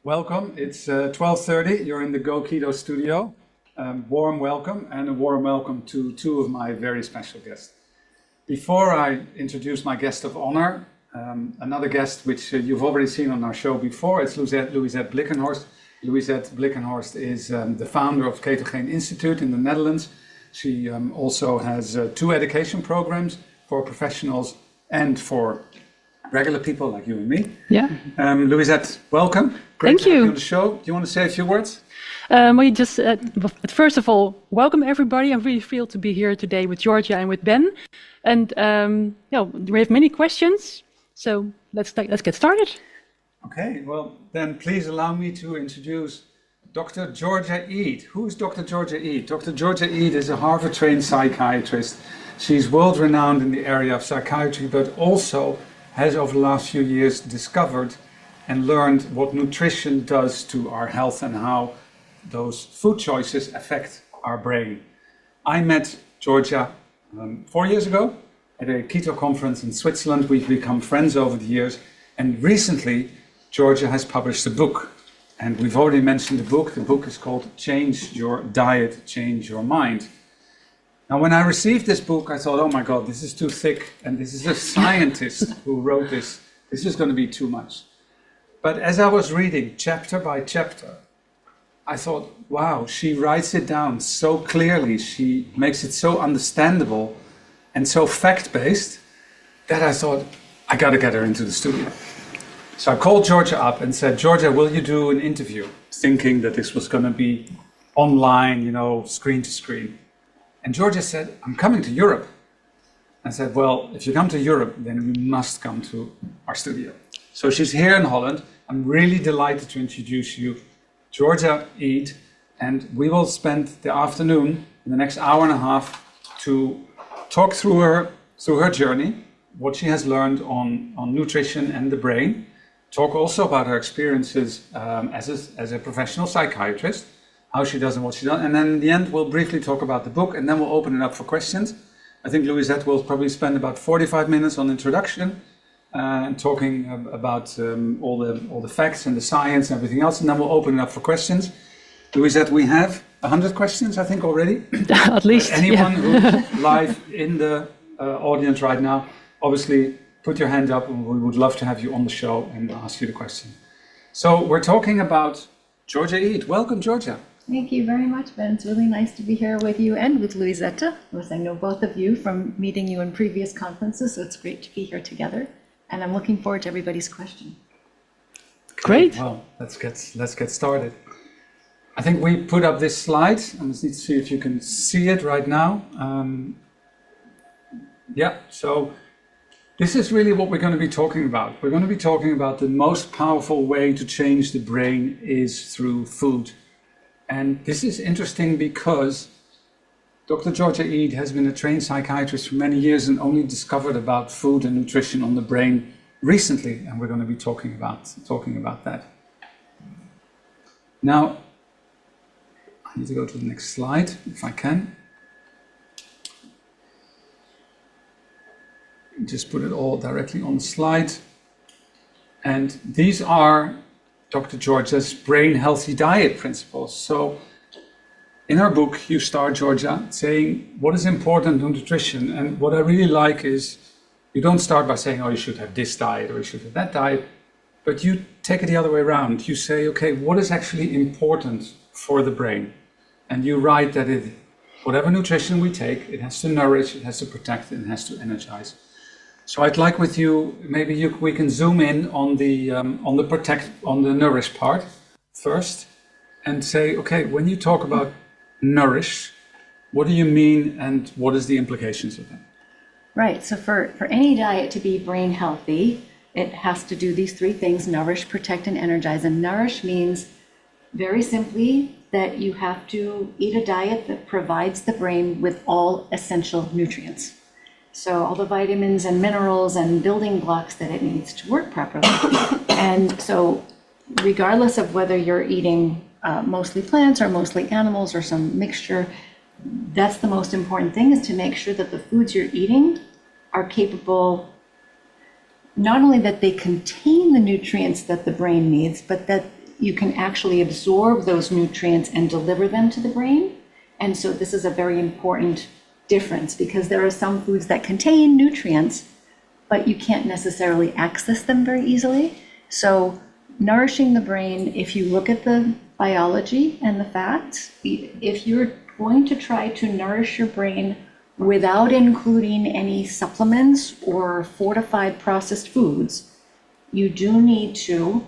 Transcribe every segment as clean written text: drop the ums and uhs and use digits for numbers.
Welcome. It's 12:30. You're in the Go Keto Studio. Warm welcome, and a warm welcome to two of my very special guests. Before I introduce my guest of honor, another guest which you've already seen on our show before, it's Louisette Blickenhorst. Louisette Blickenhorst is the founder of Ketogeen Institute in the Netherlands. She also has two education programs for professionals and for regular people like you and me. Yeah. Louisette, welcome. Great Thank to have you. you on the show. Do you want to say a few words? Well, first of all, welcome everybody. I'm really thrilled to be here today with Georgia and with Ben. And we have many questions, so let's get started. Okay, well then please allow me to introduce Dr. Georgia Ede. Who's Dr. Georgia Ede? Dr. Georgia Ede is a Harvard-trained psychiatrist. She's world-renowned in the area of psychiatry, but also has over the last few years discovered and learned what nutrition does to our health and how those food choices affect our brain. I met Georgia 4 years ago at a keto conference in Switzerland. We've become friends over the years, and recently Georgia has published a book, and we've already mentioned the book. The book is called Change Your Diet, Change Your Mind. Now, when I received this book, I thought, oh my God, this is too thick, and this is a scientist who wrote this. This is going to be too much. But as I was reading chapter by chapter, I thought, wow, she writes it down so clearly. She makes it so understandable and so fact-based that I thought, I got to get her into the studio. So I called Georgia up and said, Georgia, will you do an interview? Thinking that this was going to be online, screen to screen. And Georgia said, I'm coming to Europe. I said, well, if you come to Europe, then you must come to our studio. So she's here in Holland. I'm really delighted to introduce you, Georgia Ede, and we will spend the afternoon, in the next hour and a half, to talk through her journey, what she has learned on nutrition and the brain, talk also about her experiences as a professional psychiatrist, how she does and what she does, and then in the end we'll briefly talk about the book, and then we'll open it up for questions. I think Louisette will probably spend about 45 minutes on introduction and talking about all the facts and the science and everything else, and then we'll open it up for questions. Louisette, we have 100 questions, I think, already. At least. Anyone who's live in the audience right now, obviously put your hand up, and we would love to have you on the show and ask you the question. So we're talking about Georgia Ede. Welcome, Georgia. Thank you very much, Ben. It's really nice to be here with you and with Louisette, because I know both of you from meeting you in previous conferences, so it's great to be here together. And I'm looking forward to everybody's question. Great. Well, let's get started. I think we put up this slide. I just need to see if you can see it right now. So this is really what we're going to be talking about. We're going to be talking about the most powerful way to change the brain is through food. And this is interesting because Dr. Georgia Ede has been a trained psychiatrist for many years and only discovered about food and nutrition on the brain recently, and we're going to be talking about that. Now, I need to go to the next slide, if I can. Just put it all directly on the slide. And these are Dr. Georgia's brain healthy diet principles. So in her book, you start, Georgia, saying what is important in nutrition. And what I really like is you don't start by saying, oh, you should have this diet or you should have that diet, but you take it the other way around. You say, okay, what is actually important for the brain? And you write that whatever nutrition we take, it has to nourish, it has to protect, and it has to energize. So I'd like with you, maybe we can zoom in on the nourish part first and say, okay, when you talk about nourish, what do you mean and what is the implications of that? Right, so for any diet to be brain healthy, it has to do these three things: nourish, protect, and energize. And nourish means, very simply, that you have to eat a diet that provides the brain with all essential nutrients. So all the vitamins and minerals and building blocks that it needs to work properly. And so regardless of whether you're eating mostly plants or mostly animals or some mixture, that's the most important thing, is to make sure that the foods you're eating are capable, not only that they contain the nutrients that the brain needs, but that you can actually absorb those nutrients and deliver them to the brain. And so this is a very important difference, because there are some foods that contain nutrients, but you can't necessarily access them very easily. So nourishing the brain, if you look at the biology and the facts, if you're going to try to nourish your brain without including any supplements or fortified processed foods, you do need to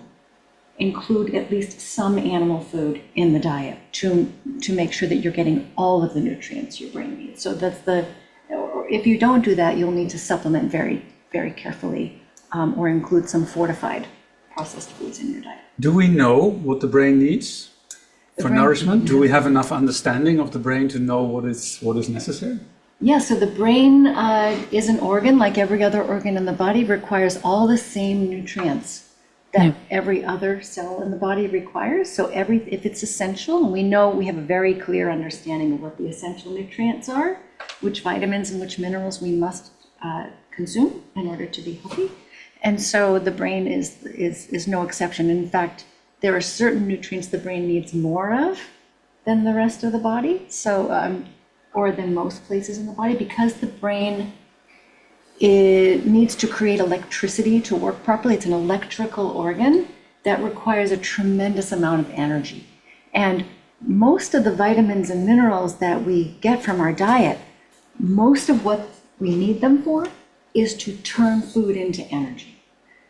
include at least some animal food in the diet to make sure that you're getting all of the nutrients your brain needs. So if you don't do that, you'll need to supplement very, very carefully, or include some fortified processed foods in your diet. Do we know what the brain needs for nourishment? Do we have enough understanding of the brain to know what is necessary? Yeah, so the brain is an organ, like every other organ in the body, requires all the same nutrients that every other cell in the body requires. So if it's essential, and we know we have a very clear understanding of what the essential nutrients are, which vitamins and which minerals we must consume in order to be healthy. And so the brain is no exception. In fact, there are certain nutrients the brain needs more of than the rest of the body, or than most places in the body, because the brain needs to create electricity to work properly. It's an electrical organ that requires a tremendous amount of energy. And most of the vitamins and minerals that we get from our diet, most of what we need them for is to turn food into energy.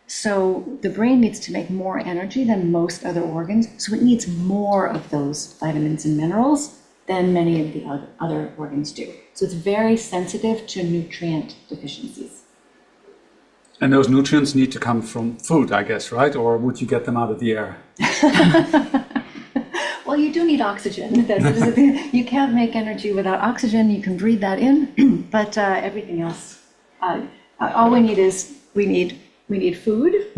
So the brain needs to make more energy than most other organs, so it needs more of those vitamins and minerals than many of the other organs do. So it's very sensitive to nutrient deficiencies. And those nutrients need to come from food, I guess, right? Or would you get them out of the air? Well, you do need oxygen. You can't make energy without oxygen. You can breathe that in, but everything else, all we need is we need food,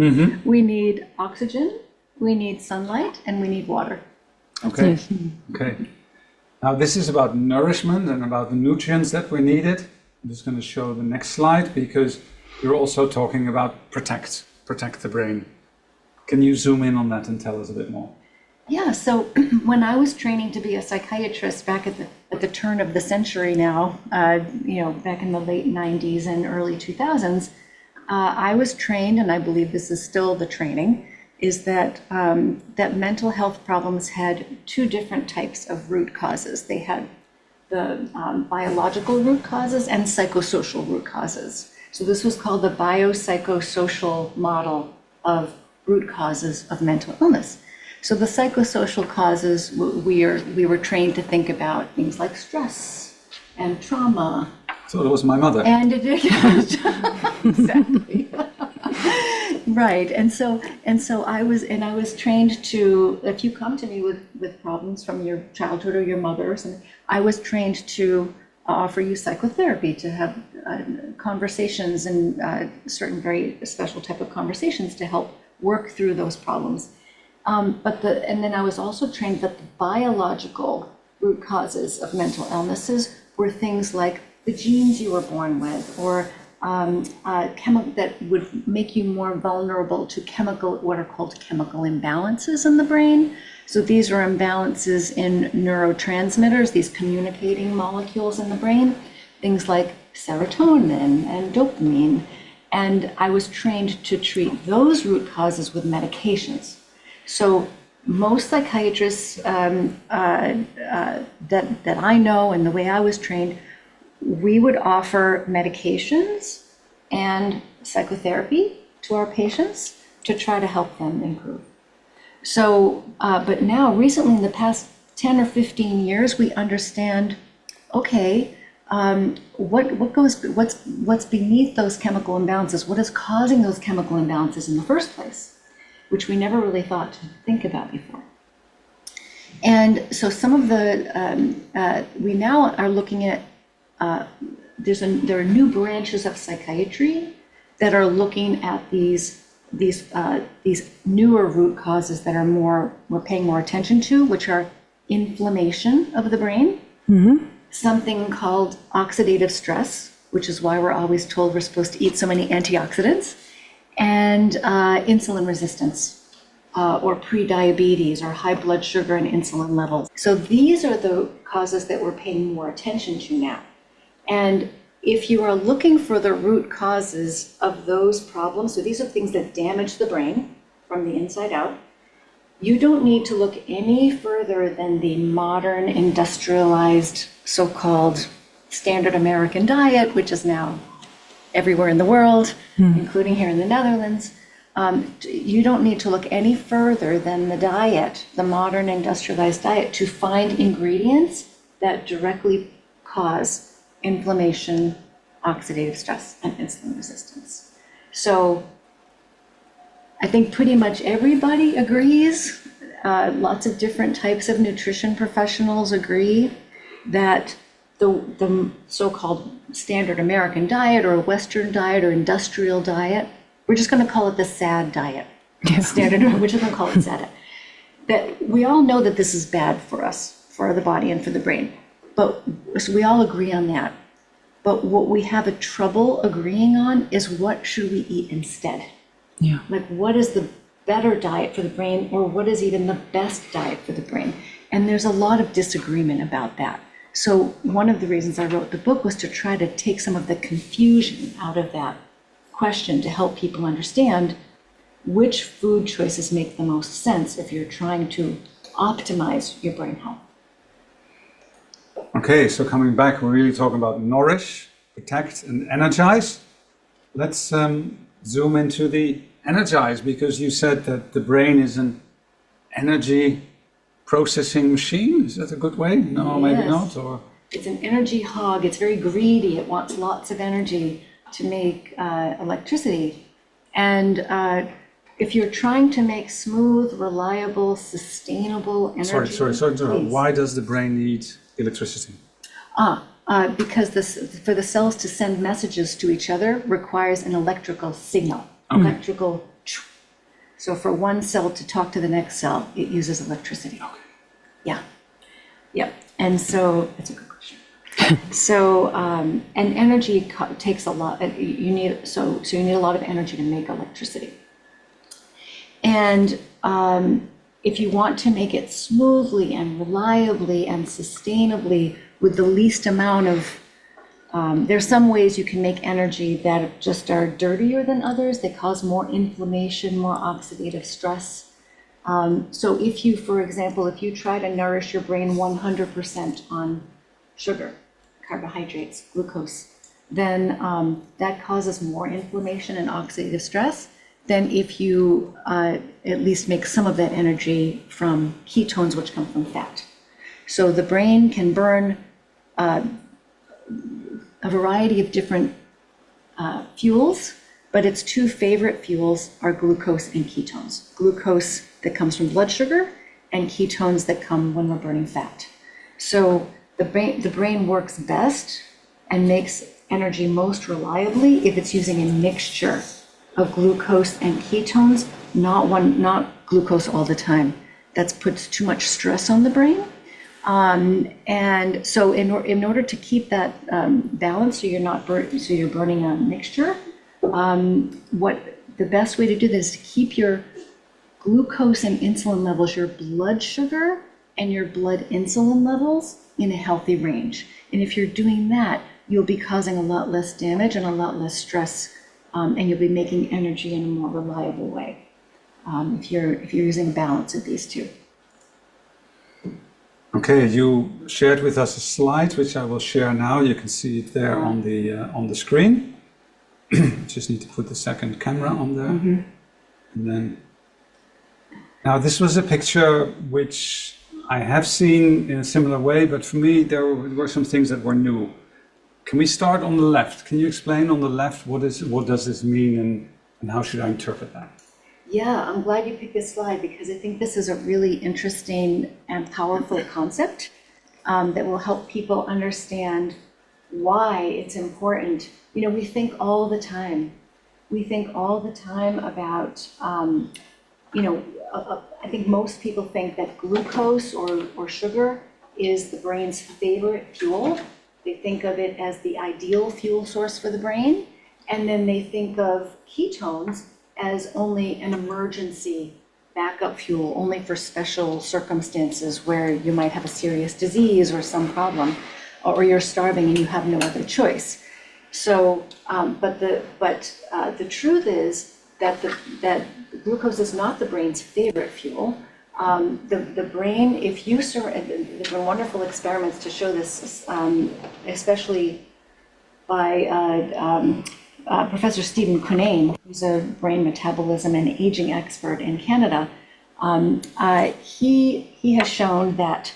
we need oxygen, we need sunlight, and we need water. Okay. Yes. Okay. Now this is about nourishment and about the nutrients that we needed. I'm just going to show the next slide, because you're also talking about protect the brain. Can you zoom in on that and tell us a bit more? Yeah, so when I was training to be a psychiatrist back at the turn of the century now, back in the late 90s and early 2000s, I was trained, and I believe this is still the training, is that mental health problems had two different types of root causes. They had the biological root causes and psychosocial root causes. So this was called the biopsychosocial model of root causes of mental illness. So the psychosocial causes, we were trained to think about things like stress and trauma. So that was my mother. And exactly. Right, and so I was trained to, if you come to me with problems from your childhood or your mother or something, I was trained to offer you psychotherapy, to have conversations and certain very special type of conversations to help work through those problems. And then I was also trained that the biological root causes of mental illnesses were things like the genes you were born with, or that would make you more vulnerable to what are called chemical imbalances in the brain. So these are imbalances in neurotransmitters, these communicating molecules in the brain, things like serotonin and dopamine. And I was trained to treat those root causes with medications. So most psychiatrists that I know, and the way I was trained, we would offer medications and psychotherapy to our patients to try to help them improve. So, but now recently in the past 10 or 15 years, we understand, okay, what's beneath those chemical imbalances? What is causing those chemical imbalances in the first place, which we never really thought to think about before. And so some of we now are looking at, there are new branches of psychiatry that are looking at these newer root causes that we're paying more attention to, which are inflammation of the brain, something called oxidative stress, which is why we're always told we're supposed to eat so many antioxidants, and insulin resistance. or prediabetes, or high blood sugar and insulin levels. So these are the causes that we're paying more attention to now. And if you are looking for the root causes of those problems, so these are things that damage the brain from the inside out, you don't need to look any further than the modern industrialized so-called standard American diet, which is now everywhere in the world, including here in the Netherlands. You don't need to look any further than the diet, the modern industrialized diet, to find ingredients that directly cause inflammation, oxidative stress, and insulin resistance. So I think pretty much everybody agrees, lots of different types of nutrition professionals agree that the so-called standard American diet or Western diet or industrial diet, we're just going to call it the SAD diet. Standard, we're just going to call it SAD. That we all know that this is bad for us, for the body and for the brain. But so we all agree on that. But what we have a trouble agreeing on is what should we eat instead? Yeah. Like, what is the better diet for the brain, or what is even the best diet for the brain? And there's a lot of disagreement about that. So one of the reasons I wrote the book was to try to take some of the confusion out of that question, to help people understand which food choices make the most sense if you're trying to optimize your brain health. Okay, so coming back, we're really talking about nourish, protect, and energize. Let's zoom into the energize, because you said that the brain is an energy processing machine. Is that a good way? No, maybe not. Or it's an energy hog. It's very greedy. It wants lots of energy to make electricity. And if you're trying to make smooth, reliable, sustainable energy... Sorry. Why does the brain need electricity? Because for the cells to send messages to each other requires an electrical signal. Electrical... So for one cell to talk to the next cell, it uses electricity. Okay. Yeah. And so, that's a good question. So, and energy takes a lot. You need a lot of energy to make electricity. And if you want to make it smoothly and reliably and sustainably with the least amount of, there's some ways you can make energy that just are dirtier than others. They cause more inflammation, more oxidative stress. So if you, for example, if you try to nourish your brain 100% on sugar, carbohydrates, glucose, then that causes more inflammation and oxidative stress than if you at least make some of that energy from ketones, which come from fat. So the brain can burn a variety of different fuels, but its two favorite fuels are glucose and ketones. Glucose that comes from blood sugar, and ketones that come when we're burning fat. So the brain works best and makes energy most reliably if it's using a mixture of glucose and ketones, not glucose all the time. That puts too much stress on the brain. And so in order to keep that balance, so you're burning a mixture, what the best way to do this is to keep your glucose and insulin levels, your blood sugar and your blood insulin levels in a healthy range. And if you're doing that, you'll be causing a lot less damage and a lot less stress, and you'll be making energy in a more reliable way if you're using balance of these two. Okay, you shared with us a slide, which I will share now. You can see it there on the screen. Just need to put the second camera on there. Mm-hmm. And then, now this was a picture which I have seen in a similar way, but for me there were some things that were new. Can we start on the left? Can you explain on the left what does this mean and how should I interpret that? Yeah, I'm glad you picked this slide because I think this is a really interesting and powerful concept that will help people understand why it's important. You know, we think all the time about, I think most people think that glucose or sugar is the brain's favorite fuel. They think of it as the ideal fuel source for the brain. And then they think of ketones as only an emergency backup fuel only for special circumstances where you might have a serious disease or some problem, or you're starving and you have no other choice. So, but the truth is that that glucose is not the brain's favorite fuel. The brain, if you there's been wonderful experiments to show this, especially by Professor Stephen Cunnane, who's a brain metabolism and aging expert in Canada. He has shown that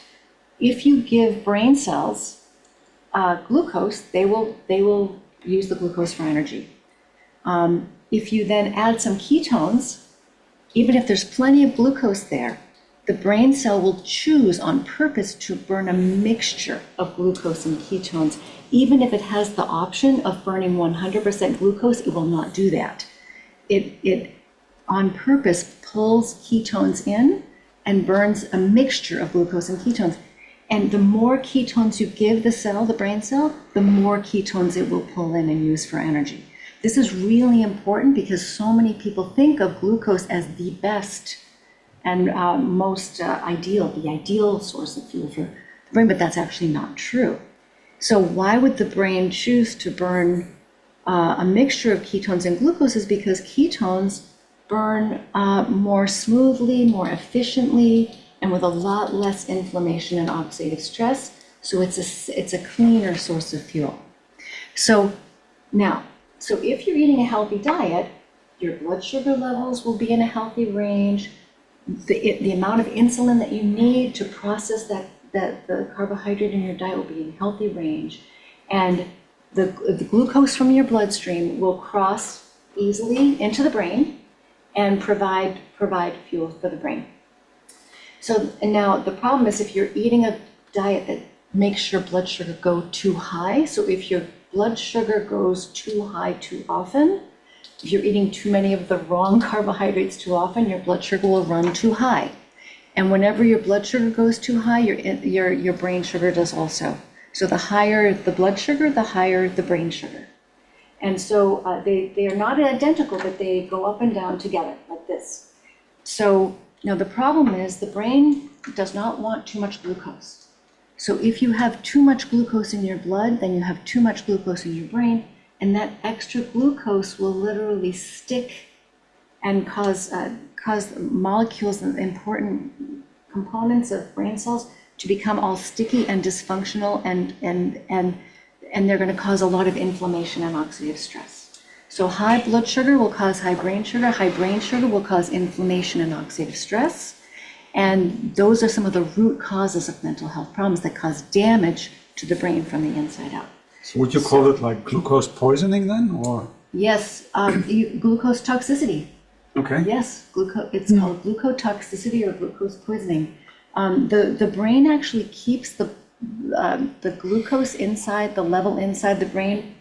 if you give brain cells glucose, they will use the glucose for energy. If you then add some ketones, even if there's plenty of glucose there, the brain cell will choose on purpose to burn a mixture of glucose and ketones. Even if it has the option of burning 100% glucose, it will not do that. It on purpose pulls ketones in and burns a mixture of glucose and ketones. And the more ketones you give the cell, the brain cell, the more ketones it will pull in and use for energy. This is really important because so many people think of glucose as the best and most ideal source of fuel for the brain, but that's actually not true. So why would the brain choose to burn a mixture of ketones and glucose? Is because ketones burn more smoothly, more efficiently, and with a lot less inflammation and oxidative stress. So it's a cleaner source of fuel. So if you're eating a healthy diet, your blood sugar levels will be in a healthy range. The amount of insulin that you need to process the carbohydrate in your diet will be in healthy range, and the glucose from your bloodstream will cross easily into the brain and provide fuel for the brain. So, and now the problem is if you're eating a diet that makes your blood sugar go too high, so if your blood sugar goes too high too often, if you're eating too many of the wrong carbohydrates too often, your blood sugar will run too high. And whenever your blood sugar goes too high, your brain sugar does also. So the higher the blood sugar, the higher the brain sugar. And so they are not identical, but they go up and down together like this. So now the problem is the brain does not want too much glucose. So if you have too much glucose in your blood, then you have too much glucose in your brain, and that extra glucose will literally stick and cause molecules and important components of brain cells to become all sticky and dysfunctional, and they're going to cause a lot of inflammation and oxidative stress. So high blood sugar will cause high brain sugar will cause inflammation and oxidative stress, and those are some of the root causes of mental health problems that cause damage to the brain from the inside out. So would you call it like glucose poisoning then, or? Yes, glucose toxicity. Okay. Yes, it's called glucotoxicity or glucose poisoning. The brain actually keeps the glucose inside, the level inside the brain,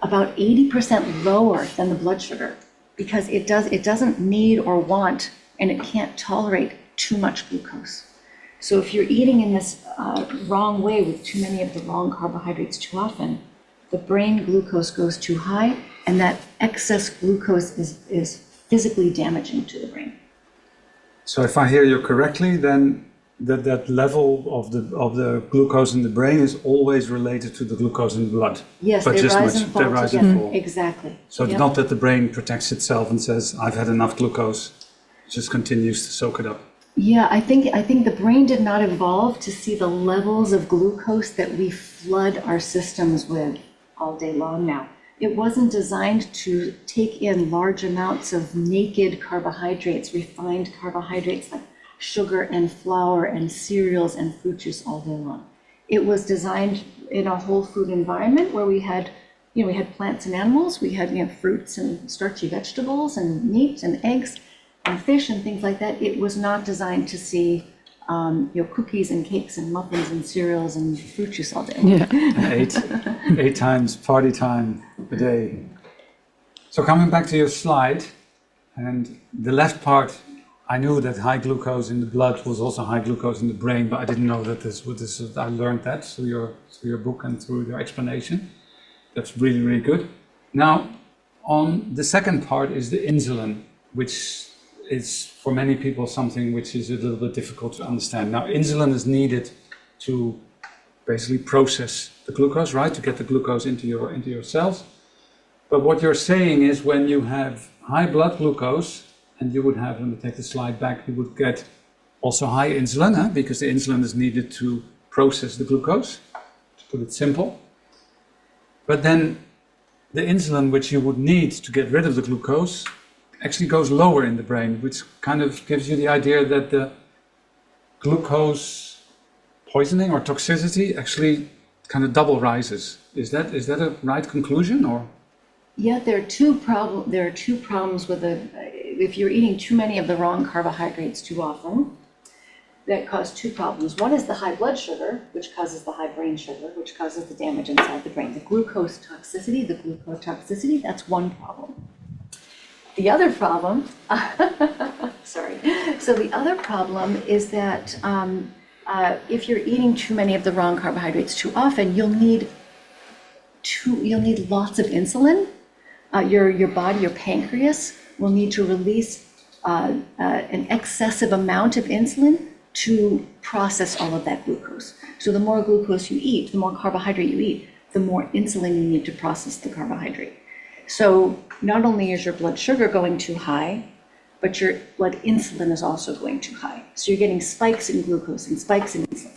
about 80% lower than the blood sugar, because it doesn't need or want, and it can't tolerate too much glucose. So if you're eating in this wrong way with too many of the wrong carbohydrates too often, the brain glucose goes too high, and that excess glucose is physically damaging to the brain. So if I hear you correctly, then that level of the glucose in the brain is always related to the glucose in the blood. Yes, but they just rise and fall rise together. and fall. Exactly. So it's not that the brain protects itself and says, I've had enough glucose, it just continues to soak it up. Yeah, I think the brain did not evolve to see the levels of glucose that we flood our systems with all day long now. It wasn't designed to take in large amounts of naked carbohydrates, refined carbohydrates like sugar and flour and cereals and fruit juice all day long. It was designed in a whole food environment where we had plants and animals, we had fruits and starchy vegetables and meat and eggs and fish and things like that. It was not designed to see cookies and cakes and muffins and cereals and fruit juice all day long. Yeah. eight times party time a day. So coming back to your slide, and the left part, I knew that high glucose in the blood was also high glucose in the brain, but I didn't know that I learned that through your book and through your explanation. That's really, really good. Now, on the second part is the insulin, which is for many people something which is a little bit difficult to understand. Now, insulin is needed to basically process the glucose, right? To get the glucose into your cells. But what you're saying is when you have high blood glucose, and you would have, let me take the slide back, you would get also high insulin, because the insulin is needed to process the glucose, to put it simple. But then the insulin which you would need to get rid of the glucose actually goes lower in the brain, which kind of gives you the idea that the glucose poisoning or toxicity actually kind of double rises. Is that a right conclusion, or? Yeah, there are two problems with if you're eating too many of the wrong carbohydrates too often, that cause two problems. One is the high blood sugar, which causes the high brain sugar, which causes the damage inside the brain. The glucose toxicity, that's one problem. The other problem, sorry. So the other problem is that if you're eating too many of the wrong carbohydrates too often, you'll need lots of insulin. Your body, your pancreas, will need to release an excessive amount of insulin to process all of that glucose. So the more glucose you eat, the more carbohydrate you eat, the more insulin you need to process the carbohydrate. So not only is your blood sugar going too high, but your blood insulin is also going too high. So you're getting spikes in glucose and spikes in insulin.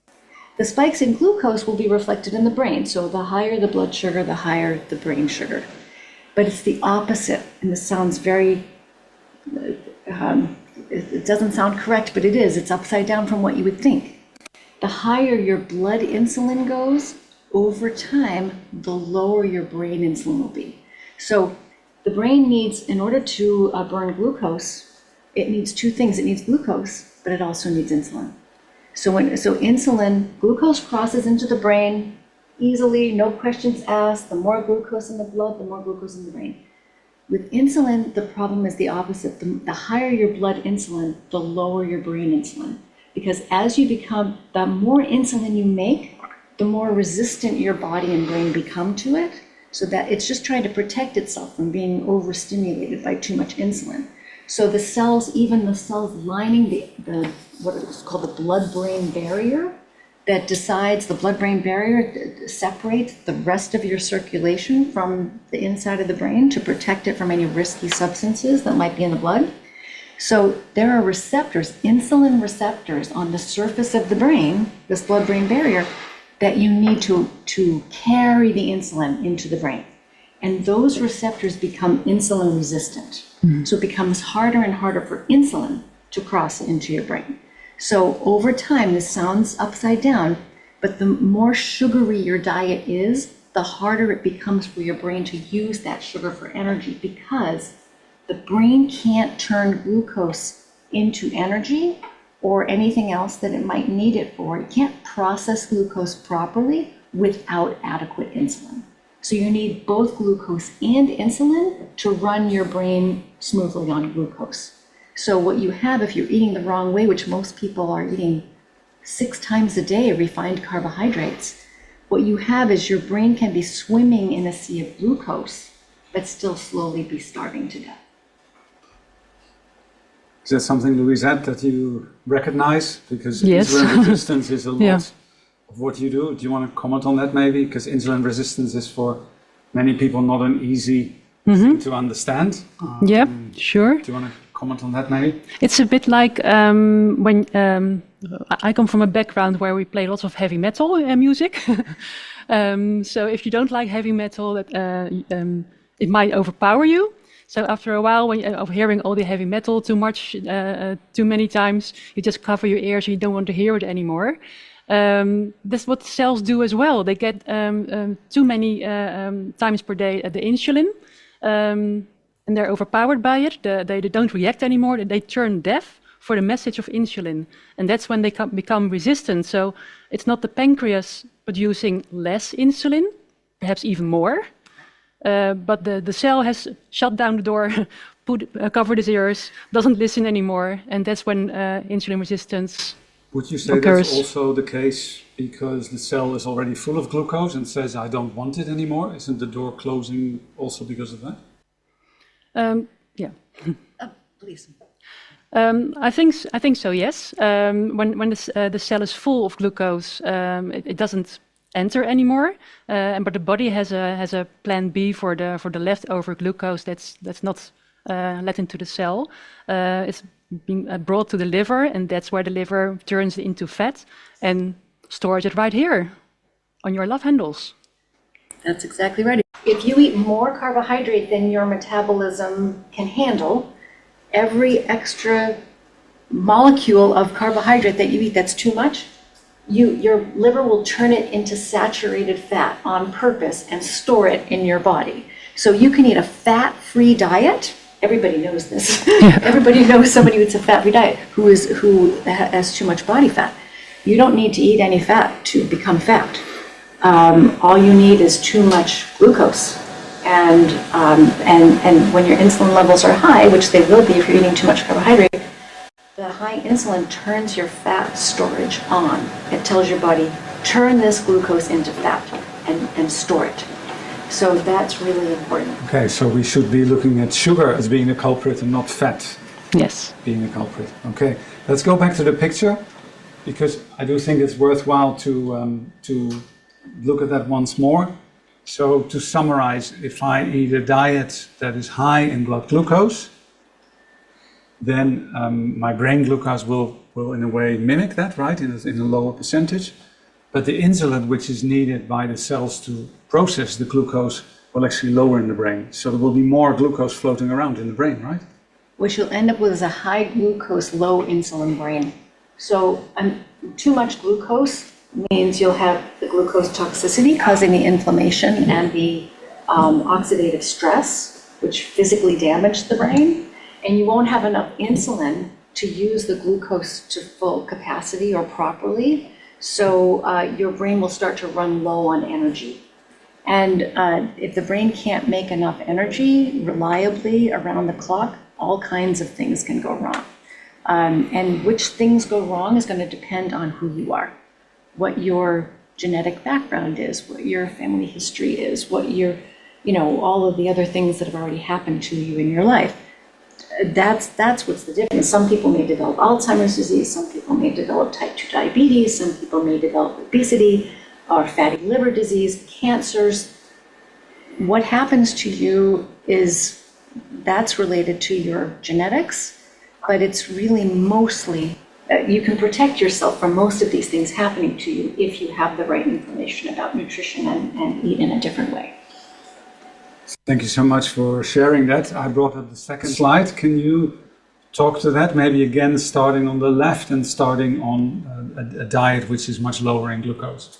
The spikes in glucose will be reflected in the brain. So the higher the blood sugar, the higher the brain sugar. But it's the opposite, and this sounds very, it doesn't sound correct, but it is. It's upside down from what you would think. The higher your blood insulin goes, over time, the lower your brain insulin will be. So the brain needs, in order to burn glucose, it needs two things. It needs glucose, but it also needs insulin. So glucose crosses into the brain easily, no questions asked. The more glucose in the blood, the more glucose in the brain. With insulin, the problem is the opposite. The higher your blood insulin, the lower your brain insulin. Because the more insulin you make, the more resistant your body and brain become to it, so that it's just trying to protect itself from being overstimulated by too much insulin. So the cells, even the cells lining the what is called the blood-brain barrier, that decides, the blood-brain barrier separates the rest of your circulation from the inside of the brain to protect it from any risky substances that might be in the blood. So there are receptors, insulin receptors on the surface of the brain, this blood-brain barrier, that you need to carry the insulin into the brain. And those receptors become insulin resistant. Mm-hmm. So it becomes harder and harder for insulin to cross into your brain. So over time, this sounds upside down, but the more sugary your diet is, the harder it becomes for your brain to use that sugar for energy, because the brain can't turn glucose into energy or anything else that it might need it for. It can't process glucose properly without adequate insulin. So you need both glucose and insulin to run your brain smoothly on glucose. So what you have, if you're eating the wrong way, which most people are eating 6 times a day refined carbohydrates, what you have is your brain can be swimming in a sea of glucose, but still slowly be starving to death. Is that something, Louisette, that you recognize? Because yes. insulin resistance is a lot Yeah. of what you do. Do you want to comment on that maybe? Because insulin resistance is for many people not an easy thing to understand. Yep, sure. Do you want to comment on that maybe? It's a bit like when I come from a background where we play lots of heavy metal music. So if you don't like heavy metal, it might overpower you. So after a while, of hearing all the heavy metal too much, too many times, you just cover your ears and you don't want to hear it anymore. That's what cells do as well. They get too many times per day the insulin, and they're overpowered by it. They don't react anymore. They turn deaf for the message of insulin, and that's when they become resistant. So it's not the pancreas producing less insulin, perhaps even more, but the cell has shut down the door, covered its ears, doesn't listen anymore, and that's when insulin resistance Would you say occurs. That's also the case because the cell is already full of glucose and says, I don't want it anymore? Isn't the door closing also because of that? Yeah. Please. I think so. Yes. When the cell is full of glucose, it doesn't enter anymore. But the body has a plan B for the leftover glucose that's not let into the cell. It's being brought to the liver, and that's where the liver turns it into fat and stores it right here on your love handles. That's exactly right. If you eat more carbohydrate than your metabolism can handle, every extra molecule of carbohydrate that you eat that's too much, your liver will turn it into saturated fat on purpose and store it in your body. So you can eat a fat-free diet. Everybody knows this. Everybody knows somebody who eats a fat-free diet who has too much body fat. You don't need to eat any fat to become fat. All you need is too much glucose. And when your insulin levels are high, which they will be if you're eating too much carbohydrate, the high insulin turns your fat storage on. It tells your body, turn this glucose into fat and store it. So that's really important. Okay, so we should be looking at sugar as being the culprit and not fat Yes. being the culprit. Okay, let's go back to the picture, because I do think it's worthwhile to look at that once more. So to summarize, if I eat a diet that is high in blood glucose, then my brain glucose will in a way mimic that, right, in a lower percentage. But the insulin which is needed by the cells to process the glucose will actually lower in the brain. So there will be more glucose floating around in the brain, right? What you'll end up with is a high glucose, low insulin brain. So too much glucose means you'll have the glucose toxicity causing the inflammation and the oxidative stress, which physically damage the brain. And you won't have enough insulin to use the glucose to full capacity or properly. So your brain will start to run low on energy. And if the brain can't make enough energy reliably around the clock, all kinds of things can go wrong. And which things go wrong is going to depend on who you are, what your genetic background is, what your family history is, what your, all of the other things that have already happened to you in your life. That's what's the difference. Some people may develop Alzheimer's disease, some people may develop type 2 diabetes, some people may develop obesity or fatty liver disease, cancers. What happens to you that's related to your genetics, but it's really mostly, you can protect yourself from most of these things happening to you if you have the right information about nutrition and eat in a different way. Thank you so much for sharing that. I brought up the second slide. Can you talk to that? Maybe again, starting on the left and starting on a diet which is much lower in glucose.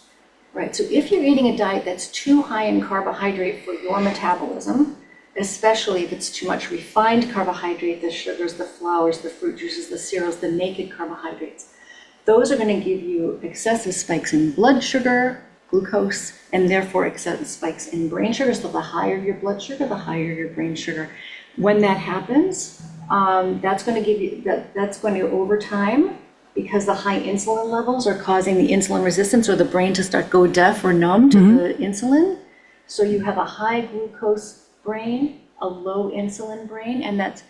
Right, so if you're eating a diet that's too high in carbohydrate for your metabolism, especially if it's too much refined carbohydrate, the sugars, the flours, the fruit juices, the cereals, the naked carbohydrates, those are going to give you excessive spikes in blood sugar, glucose, and therefore excessive spikes in brain sugar. So the higher your blood sugar, the higher your brain sugar. When that happens, that's going to give you that's going to, over time, because the high insulin levels are causing the insulin resistance or the brain to start go deaf or numb to the insulin. So you have a high glucose brain, a low insulin brain, and that's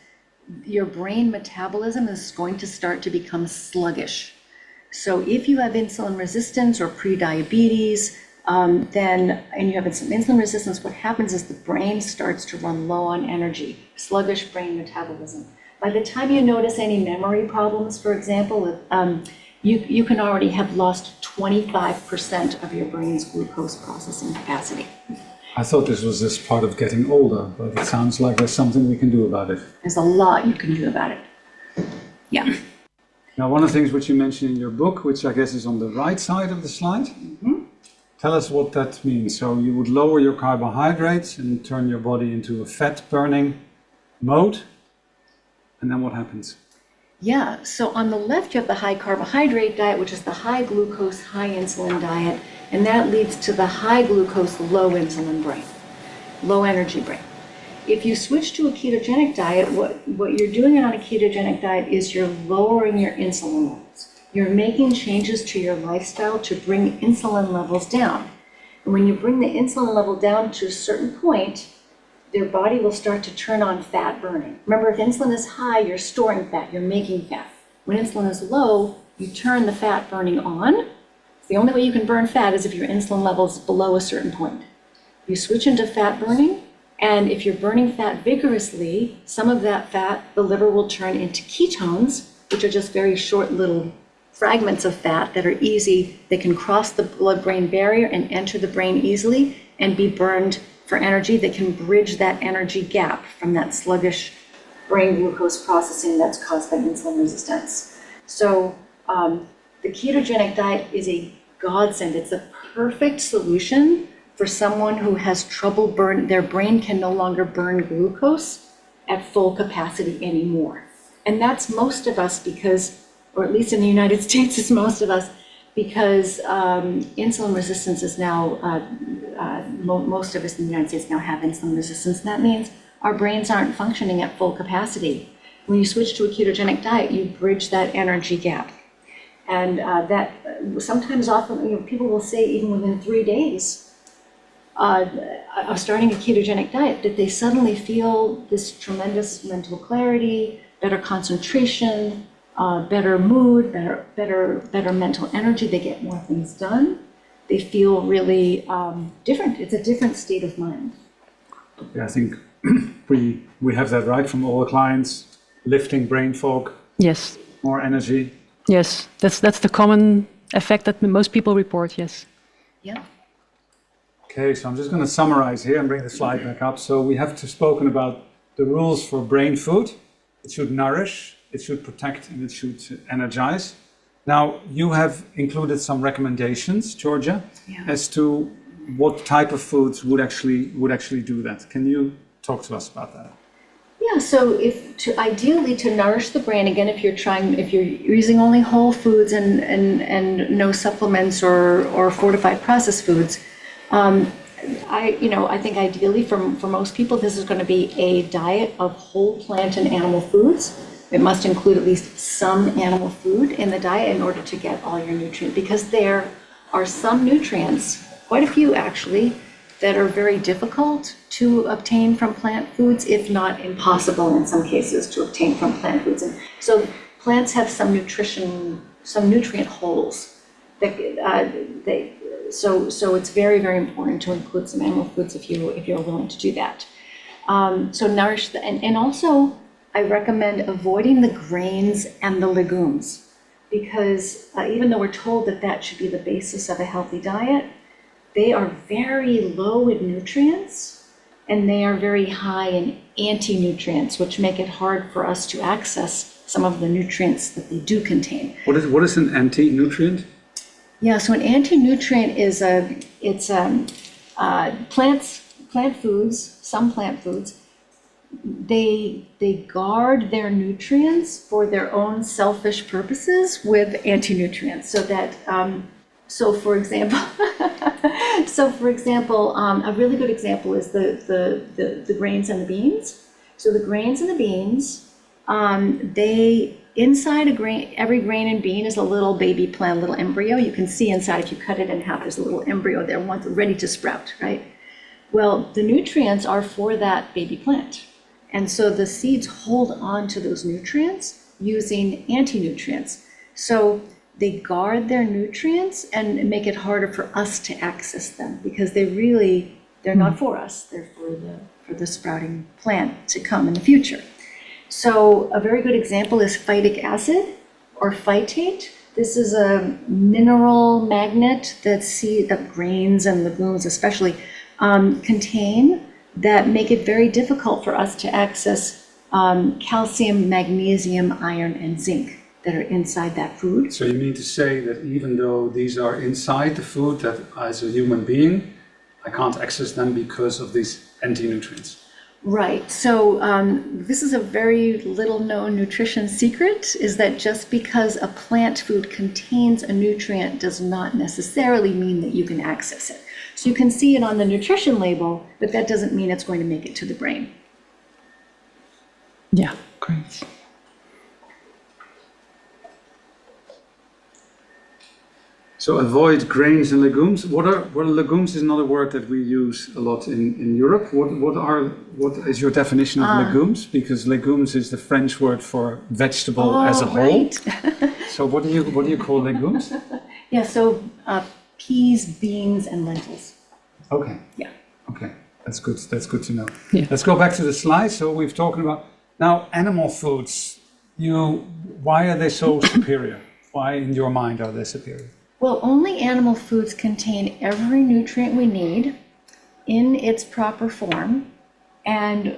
your brain metabolism is going to start to become sluggish. So if you have insulin resistance or pre-diabetes, and you have some insulin resistance, what happens is the brain starts to run low on energy, sluggish brain metabolism. By the time you notice any memory problems, for example, you can already have lost 25% of your brain's glucose processing capacity. I thought this was just part of getting older, but it sounds like there's something we can do about it. There's a lot you can do about it. Yeah. Now, one of the things which you mentioned in your book, which I guess is on the right side of the slide, tell us what that means. So you would lower your carbohydrates and turn your body into a fat-burning mode, and then what happens? Yeah, so on the left you have the high carbohydrate diet, which is the high glucose, high insulin diet, and that leads to the high glucose, low insulin brain, low energy brain. If you switch to a ketogenic diet, what you're doing on a ketogenic diet is you're lowering your insulin levels. You're making changes to your lifestyle to bring insulin levels down. And when you bring the insulin level down to a certain point, their body will start to turn on fat burning. Remember, if insulin is high, you're storing fat, you're making fat. When insulin is low, you turn the fat burning on. The only way you can burn fat is if your insulin level is below a certain point. You switch into fat burning, and if you're burning fat vigorously, some of that fat, the liver will turn into ketones, which are just very short little fragments of fat that are easy. They can cross the blood-brain barrier and enter the brain easily and be burned for energy. That can bridge that energy gap from that sluggish brain glucose processing that's caused by insulin resistance. So the ketogenic diet is a godsend. It's a perfect solution for someone who has trouble their brain can no longer burn glucose at full capacity anymore. And that's most of us because, or at least in the United States, it's most of us because insulin resistance is now, most of us in the United States now have insulin resistance. And that means our brains aren't functioning at full capacity. When you switch to a ketogenic diet, you bridge that energy gap. And that sometimes often, people will say even within 3 days of starting a ketogenic diet that they suddenly feel this tremendous mental clarity, better concentration, better mood, better mental energy. They get more things done. They feel really different. It's a different state of mind. Yeah, I think we have that right from all the clients, lifting brain fog, Yes. more energy. Yes, that's the common effect that most people report, yes. Yeah. Okay, so I'm just going to summarize here and bring the slide back up. So we have spoken about the rules for brain food. It should nourish, it should protect, and it should energize. Now, you have included some recommendations, Georgia, as to what type of foods would actually do that. Can you talk to us about that? Yeah, so ideally to nourish the brain, again, if you're using only whole foods and no supplements or fortified processed foods, I think ideally for most people, this is going to be a diet of whole plant and animal foods. It must include at least some animal food in the diet in order to get all your nutrients, because there are some nutrients, quite a few actually, that are very difficult to obtain from plant foods, if not impossible in some cases to obtain from plant foods. And so plants have some nutrient holes. So it's very, very important to include some animal foods if you're willing to do that. So nourish and also I recommend avoiding the grains and the legumes, because even though we're told that should be the basis of a healthy diet, they are very low in nutrients and they are very high in anti-nutrients, which make it hard for us to access some of the nutrients that they do contain. What is an anti-nutrient? Yeah, so an anti-nutrient is plant foods, some plant foods, they guard their nutrients for their own selfish purposes with anti-nutrients, so that so for example, a really good example is the grains and the beans. So the grains and the beans, they inside every grain and bean is a little baby plant, a little embryo. You can see inside, if you cut it in half, there's a little embryo there, ready to sprout, right? Well, the nutrients are for that baby plant. And so the seeds hold on to those nutrients using anti-nutrients. So they guard their nutrients and make it harder for us to access them, because they're not for us. They're for the sprouting plant to come in the future. So a very good example is phytic acid or phytate. This is a mineral magnet that grains and legumes especially contain, that make it very difficult for us to access calcium, magnesium, iron, and zinc that are inside that food. So you mean to say that even though these are inside the food, that as a human being, I can't access them because of these anti-nutrients? Right. So this is a very little known nutrition secret, is that just because a plant food contains a nutrient does not necessarily mean that you can access it. So you can see it on the nutrition label, but that doesn't mean it's going to make it to the brain. Yeah, great. So avoid grains and legumes. Well, legumes is another word that we use a lot in Europe. What is your definition of legumes? Because legumes is the French word for vegetable as a whole. Right. So what do you call legumes? Yeah, so peas, beans, and lentils. Okay. Yeah. Okay, that's good. That's good to know. Yeah. Let's go back to the slide. So we've talked about now animal foods. Why are they so superior? Why, in your mind, are they superior? Well, only animal foods contain every nutrient we need in its proper form. And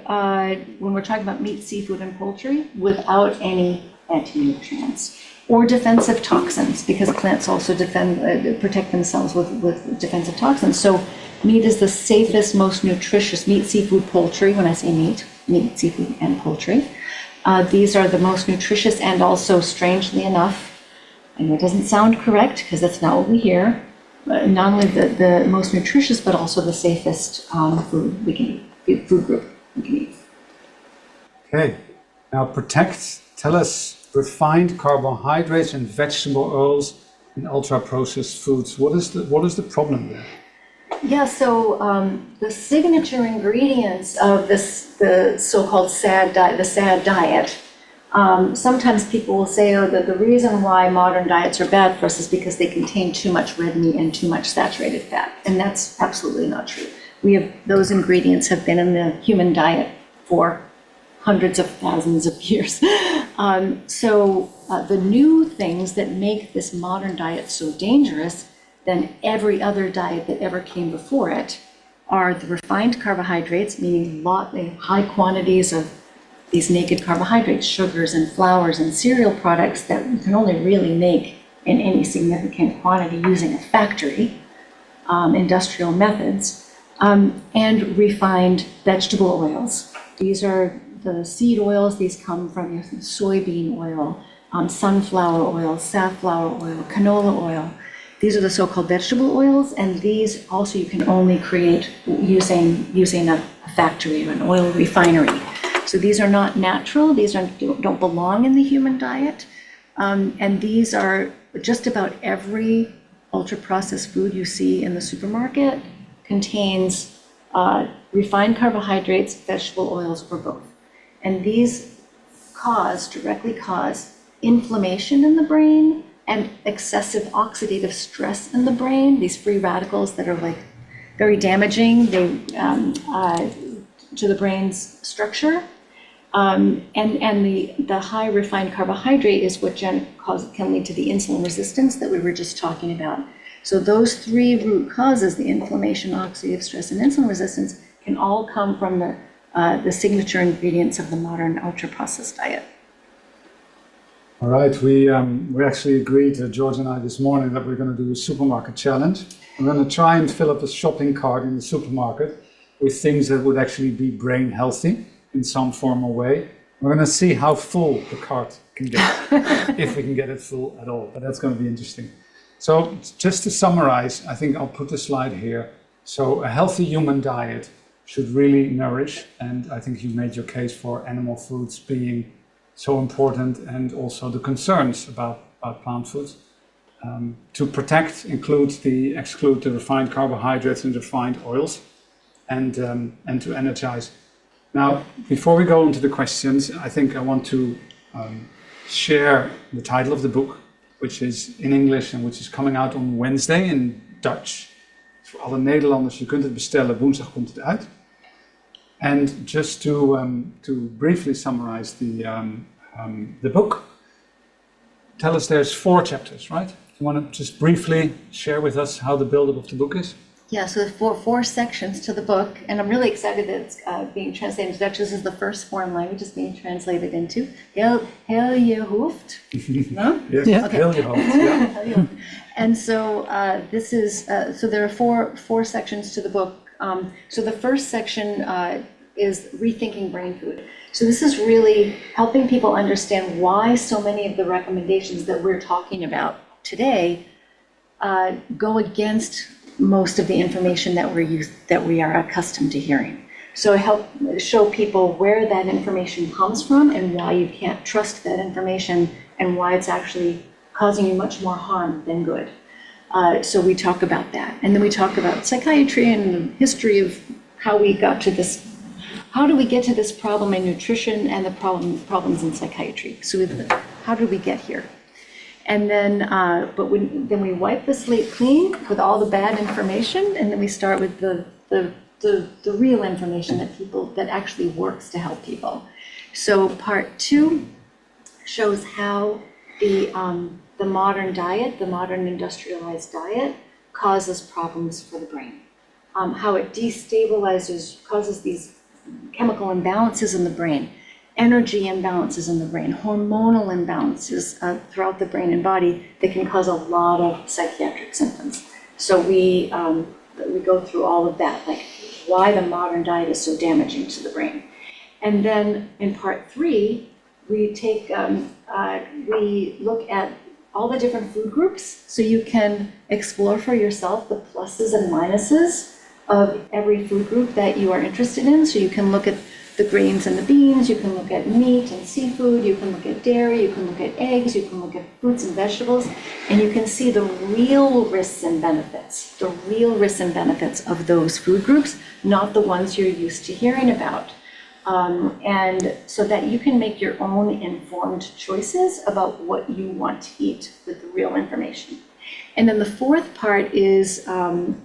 when we're talking about meat, seafood, and poultry, without any anti-nutrients or defensive toxins, because plants also protect themselves with defensive toxins. So meat is the safest, most nutritious, meat, seafood, poultry. When I say meat, seafood, and poultry. These are the most nutritious and also, strangely enough, and it doesn't sound correct because that's not what we hear, not only the most nutritious, but also the safest food we can eat, food group we can eat. Okay, now tell us refined carbohydrates and vegetable oils in ultra-processed foods. What is the problem there? Yeah, so the signature ingredients of the so-called SAD diet, sometimes people will say, that the reason why modern diets are bad for us is because they contain too much red meat and too much saturated fat. And that's absolutely not true. Those ingredients have been in the human diet for hundreds of thousands of years. So the new things that make this modern diet so dangerous than every other diet that ever came before it are the refined carbohydrates, meaning high quantities of these naked carbohydrates, sugars and flours and cereal products that you can only really make in any significant quantity using a factory, industrial methods, and refined vegetable oils. These are the seed oils. These come from soybean oil, sunflower oil, safflower oil, canola oil. These are the so-called vegetable oils, and these also you can only create using a factory or an oil refinery. So these are not natural. These don't belong in the human diet, and these are just about every ultra-processed food you see in the supermarket contains refined carbohydrates, vegetable oils, or both. And these directly cause inflammation in the brain and excessive oxidative stress in the brain, these free radicals that are very damaging to the brain's structure. And the high refined carbohydrate is what can lead to the insulin resistance that we were just talking about. So those three root causes, the inflammation, oxidative stress, and insulin resistance, can all come from the signature ingredients of the modern ultra-processed diet. All right, we actually agreed, George and I, this morning that we're going to do a supermarket challenge. I'm going to try and fill up a shopping cart in the supermarket with things that would actually be brain healthy in some form or way. We're going to see how full the cart can get, if we can get it full at all, but that's going to be interesting. So just to summarize, I think I'll put the slide here. So a healthy human diet should really nourish, and I think you made your case for animal foods being so important, and also the concerns about plant foods. To protect exclude the refined carbohydrates and refined oils, and to energize. Now, before we go into the questions, I think I want to share the title of the book, which is in English and which is coming out on Wednesday in Dutch. Voor alle Nederlanders, je kunt het bestellen, woensdag komt het uit. And just to briefly summarize the book, tell us there's 4 chapters, right? You want to just briefly share with us how the build-up of the book is? Yeah, so there's 4 sections to the book, and I'm really excited that it's being translated into Dutch. This is the first foreign language it's being translated into. Je Hoofd. No? Yes, Yeah. okay. Je Hoofd, yeah. And so this is, so there are four sections to the book. So the first section is rethinking brain food. So this is really helping people understand why so many of the recommendations that we're talking about today go against most of the information that we are accustomed to hearing. So help show people where that information comes from and why you can't trust that information and why it's actually causing you much more harm than good. So we talk about that. And then we talk about psychiatry and the history of how we got to this. How do we get to this problem in nutrition and the problems in psychiatry? So how did we get here? And then, then we wipe the slate clean with all the bad information, and then we start with the real information that actually works to help people. So part 2 shows how the modern diet, the modern industrialized diet, causes problems for the brain. How it destabilizes, causes these chemical imbalances in the brain, energy imbalances in the brain, hormonal imbalances throughout the brain and body that can cause a lot of psychiatric symptoms. So we go through all of that, like why the modern diet is so damaging to the brain. And then in part 3, we look at all the different food groups, so you can explore for yourself the pluses and minuses of every food group that you are interested in. So you can look at the grains and the beans, you can look at meat and seafood, you can look at dairy, you can look at eggs, you can look at fruits and vegetables, and you can see the real risks and benefits, of those food groups, not the ones you're used to hearing about. And so that you can make your own informed choices about what you want to eat with the real information. And then the 4th part is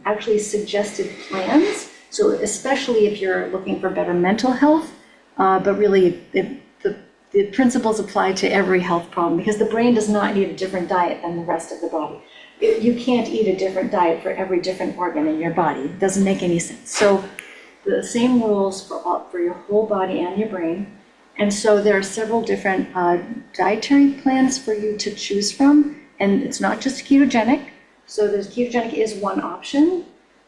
actually suggested plans. So especially if you're looking for better mental health, but really the principles apply to every health problem, because the brain does not need a different diet than the rest of the body. You can't eat a different diet for every different organ in your body. It doesn't make any sense. So the same rules for your whole body and your brain. And so there are several different dietary plans for you to choose from. And it's not just ketogenic. So ketogenic is one option,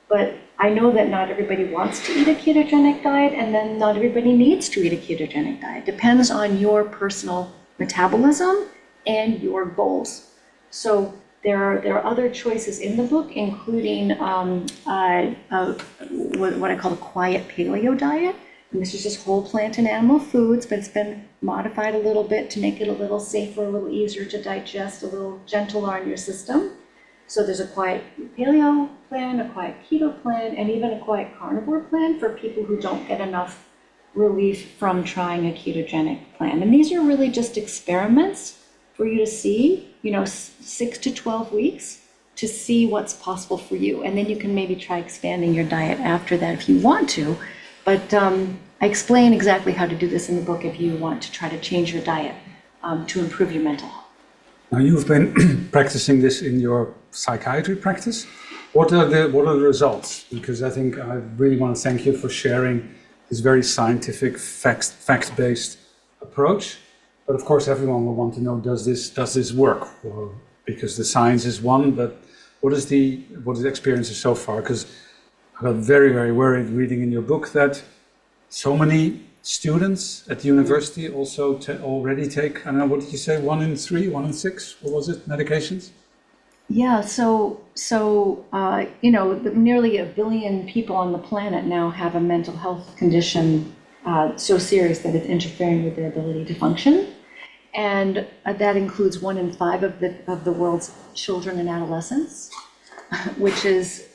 but I know that not everybody wants to eat a ketogenic diet, and then not everybody needs to eat a ketogenic diet. Depends on your personal metabolism and your goals. So there are other choices in the book, including what I call a quiet paleo diet. And this is just whole plant and animal foods, but it's been modified a little bit to make it a little safer, a little easier to digest, a little gentler on your system. So there's a quiet paleo plan, a quiet keto plan, and even a quiet carnivore plan for people who don't get enough relief from trying a ketogenic plan. And these are really just experiments for you to see, 6 to 12 weeks to see what's possible for you. And then you can maybe try expanding your diet after that if you want to. But I explain exactly how to do this in the book if you want to try to change your diet to improve your mental health. Now you've been practicing this in your psychiatry practice. What are the results? Because I think I really want to thank you for sharing this very scientific, fact-based approach. But of course, everyone will want to know: does this work? Or, because the science is one, but what is the experiences so far? Because I got very, very worried reading in your book that so many students at the university also already take, I don't know, what did you say, 1 in 3, 1 in 6, what was it, medications? Yeah, so nearly 1 billion people on the planet now have a mental health condition so serious that it's interfering with their ability to function. And that includes 1 in 5 of the world's children and adolescents, which is,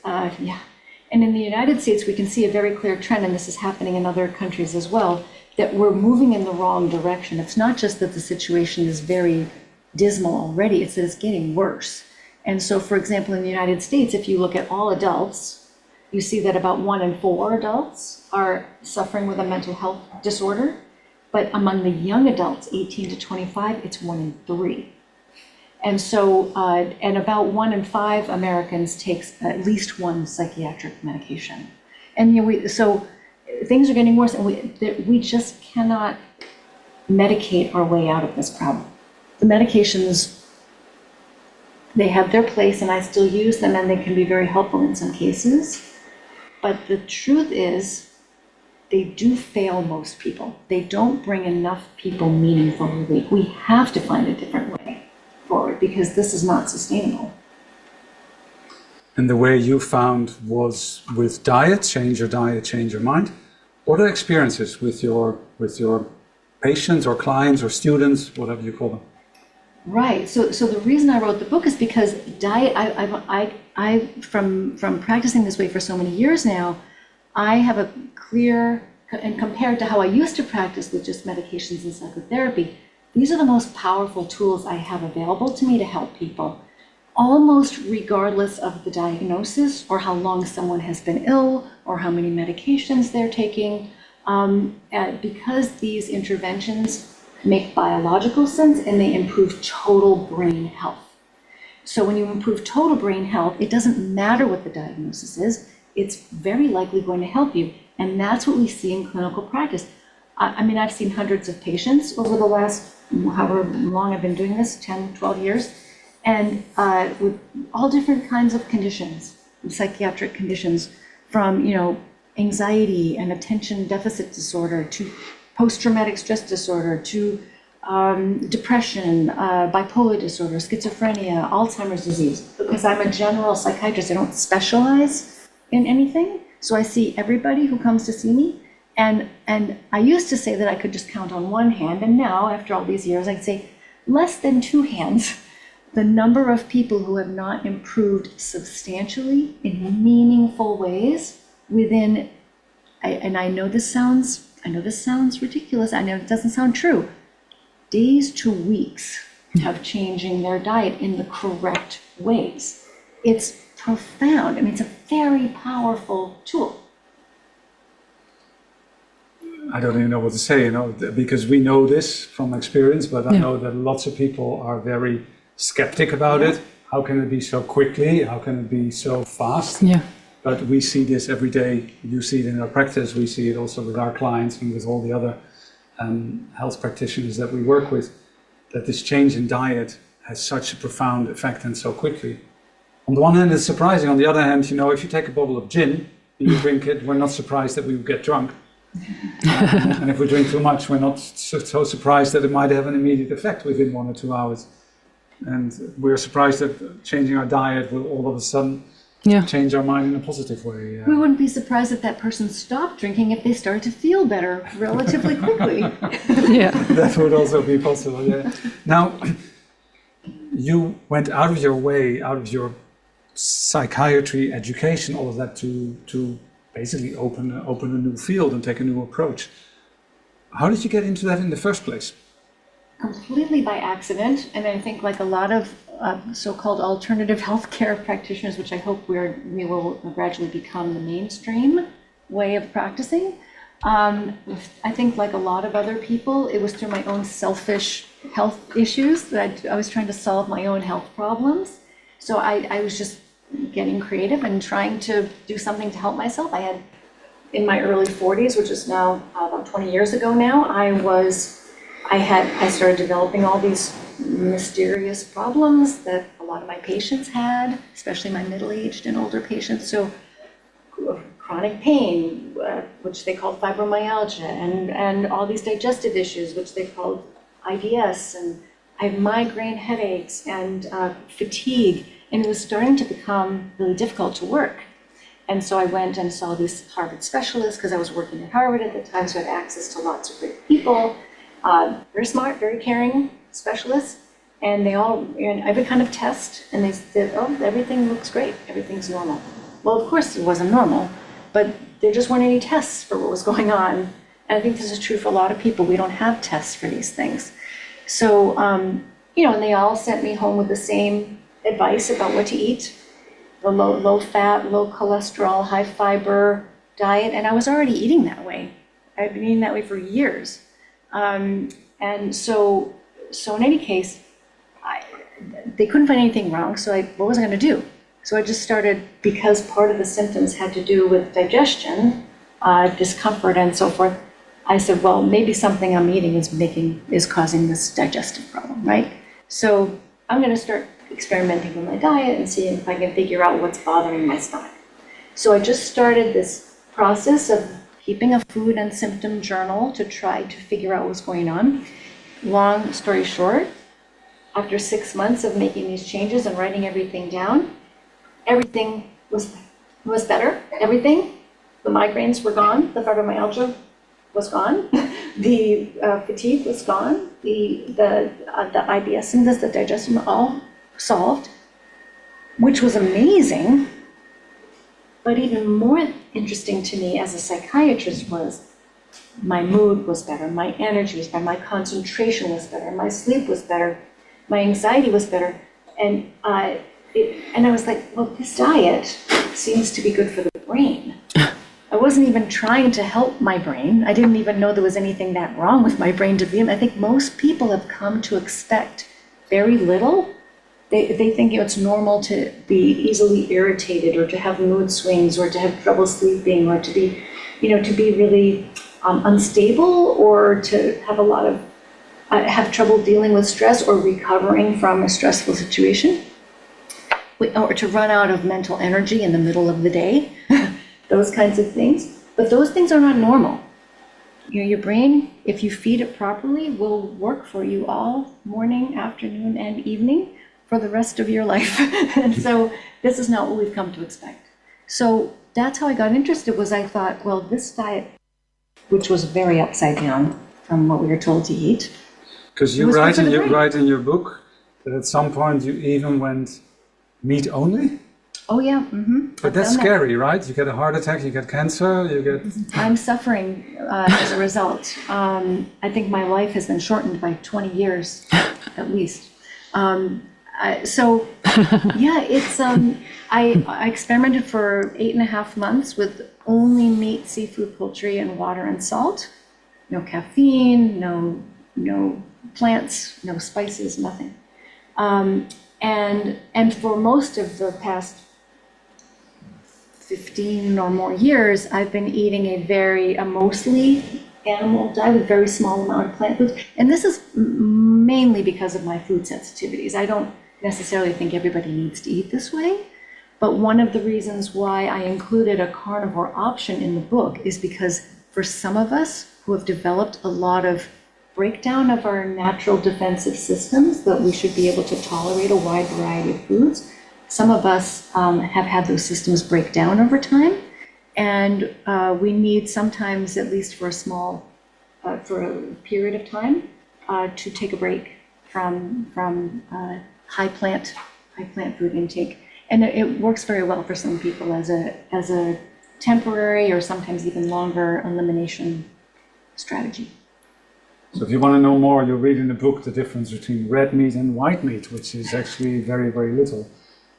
And in the United States, we can see a very clear trend, and this is happening in other countries as well, that we're moving in the wrong direction. It's not just that the situation is very dismal already, it's that it's getting worse. And so, for example, in the United States, if you look at all adults, you see that about 1 in 4 adults are suffering with a mental health disorder. But among the young adults, 18 to 25, it's 1 in 3. And so, and about 1 in 5 Americans takes at least 1 psychiatric medication. And so things are getting worse, and we just cannot medicate our way out of this problem. The medications, they have their place, and I still use them, and they can be very helpful in some cases. But the truth is, they do fail most people. They don't bring enough people meaningful relief. We have to find a different way forward, because this is not sustainable. And the way you found was with diet, change your diet, change your mind. What are experiences with your patients or clients or students, whatever you call them? Right. So the reason I wrote the book is because diet. I from practicing this way for so many years now, I have a clear, and compared to how I used to practice with just medications and psychotherapy, these are the most powerful tools I have available to me to help people, almost regardless of the diagnosis or how long someone has been ill or how many medications they're taking, because these interventions make biological sense and they improve total brain health. So when you improve total brain health, it doesn't matter what the diagnosis is, it's very likely going to help you. And that's what we see in clinical practice. I mean, I've seen hundreds of patients over the last, however long I've been doing this, 10, 12 years, and with all different kinds of conditions, psychiatric conditions, from, anxiety and attention deficit disorder to post-traumatic stress disorder to depression, bipolar disorder, schizophrenia, Alzheimer's disease. Because I'm a general psychiatrist, I don't specialize in anything. So I see everybody who comes to see me. And I used to say that I could just count on one hand. And now, after all these years, I'd say less than two hands the number of people who have not improved substantially in meaningful ways within, and I know this sounds ridiculous. I know it doesn't sound true. Days to weeks of changing their diet in the correct ways. It's profound. I mean, it's a very powerful tool. I don't even know what to say, because we know this from experience, but I Yeah. know that lots of people are very skeptic about it. How can it be so quickly? How can it be so fast? Yeah. But we see this every day. You see it in our practice. We see it also with our clients and with all the other health practitioners that we work with, that this change in diet has such a profound effect and so quickly. On the one hand, it's surprising. On the other hand, if you take a bottle of gin and you drink it, we're not surprised that we would get drunk. And if we drink too much, we're not so surprised that it might have an immediate effect within 1 or 2 hours. And we're surprised that changing our diet will all of a sudden change our mind in a positive way. We wouldn't be surprised if that person stopped drinking if they started to feel better relatively quickly. Yeah. That would also be possible, yeah. Now, you went out of your way, out of your psychiatry education, all of that to basically open a new field and take a new approach. How did you get into that in the first place? Completely by accident, and I think like a lot of so-called alternative healthcare practitioners, which I hope we will gradually become the mainstream way of practicing. I think like a lot of other people, it was through my own selfish health issues that I was trying to solve my own health problems. So I was just getting creative and trying to do something to help myself. I had, in my early 40s, which is now about 20 years ago now, I started developing all these mysterious problems that a lot of my patients had, especially my middle-aged and older patients. So chronic pain, which they called fibromyalgia, and all these digestive issues, which they called IBS, and I have migraine headaches and fatigue, and it was starting to become really difficult to work. And so I went and saw these Harvard specialists because I was working at Harvard at the time, so I had access to lots of great people. Very smart, very caring specialists, and I would kind of test, and they said, oh, everything looks great, everything's normal. Well, of course it wasn't normal, but there just weren't any tests for what was going on. And I think this is true for a lot of people. We don't have tests for these things. So, and they all sent me home with the same advice about what to eat, the low fat, low cholesterol, high fiber diet, and I was already eating that way. I've been eating that way for years. And so in any case, they couldn't find anything wrong, so what was I going to do? So I just started, because part of the symptoms had to do with digestion, discomfort and so forth, I said, well, maybe something I'm eating is causing this digestive problem, right? So I'm going to start experimenting with my diet and seeing if I can figure out what's bothering my stomach. So I just started this process of keeping a food and symptom journal to try to figure out what's going on. Long story short, after 6 months of making these changes and writing everything down, everything was better. Everything. The migraines were gone. The fibromyalgia was gone. The fatigue was gone. The IBS symptoms, the digestion, all solved, which was amazing. But even more interesting to me as a psychiatrist was my mood was better, my energy was better, my concentration was better, my sleep was better, my anxiety was better. And I was like, well, this diet seems to be good for the brain. I wasn't even trying to help my brain. I didn't even know there was anything that wrong with my brain to begin. I think most people have come to expect very little. They think it's normal to be easily irritated or to have mood swings or to have trouble sleeping or to be, to be really unstable or to have a lot of, have trouble dealing with stress or recovering from a stressful situation, or to run out of mental energy in the middle of the day. Those kinds of things. But those things are not normal. Your brain, if you feed it properly, will work for you all morning, afternoon, and evening for the rest of your life. And so this is not what we've come to expect. So that's how I got interested, was I thought, well, this diet, which was very upside down from what we were told to eat. Because you write in your book that at some point you even went meat only? Oh yeah. But that's scary, right? You get a heart attack, you get cancer, you get... I'm suffering as a result. I think my life has been shortened by 20 years, at least. So, yeah, it's... I experimented for 8.5 months with only meat, seafood, poultry, and water and salt. No caffeine, no plants, no spices, nothing. And for most of the past 15 or more years, I've been eating a mostly animal diet with very small amount of plant foods. And this is mainly because of my food sensitivities. I don't necessarily think everybody needs to eat this way. But one of the reasons why I included a carnivore option in the book is because for some of us who have developed a lot of breakdown of our natural defensive systems, that we should be able to tolerate a wide variety of foods. Some of us have had those systems break down over time, and we need sometimes, at least for for a period of time, to take a break from high plant food intake. And it works very well for some people as a temporary or sometimes even longer elimination strategy. So if you want to know more, you'll read in the book the difference between red meat and white meat, which is actually very, very little,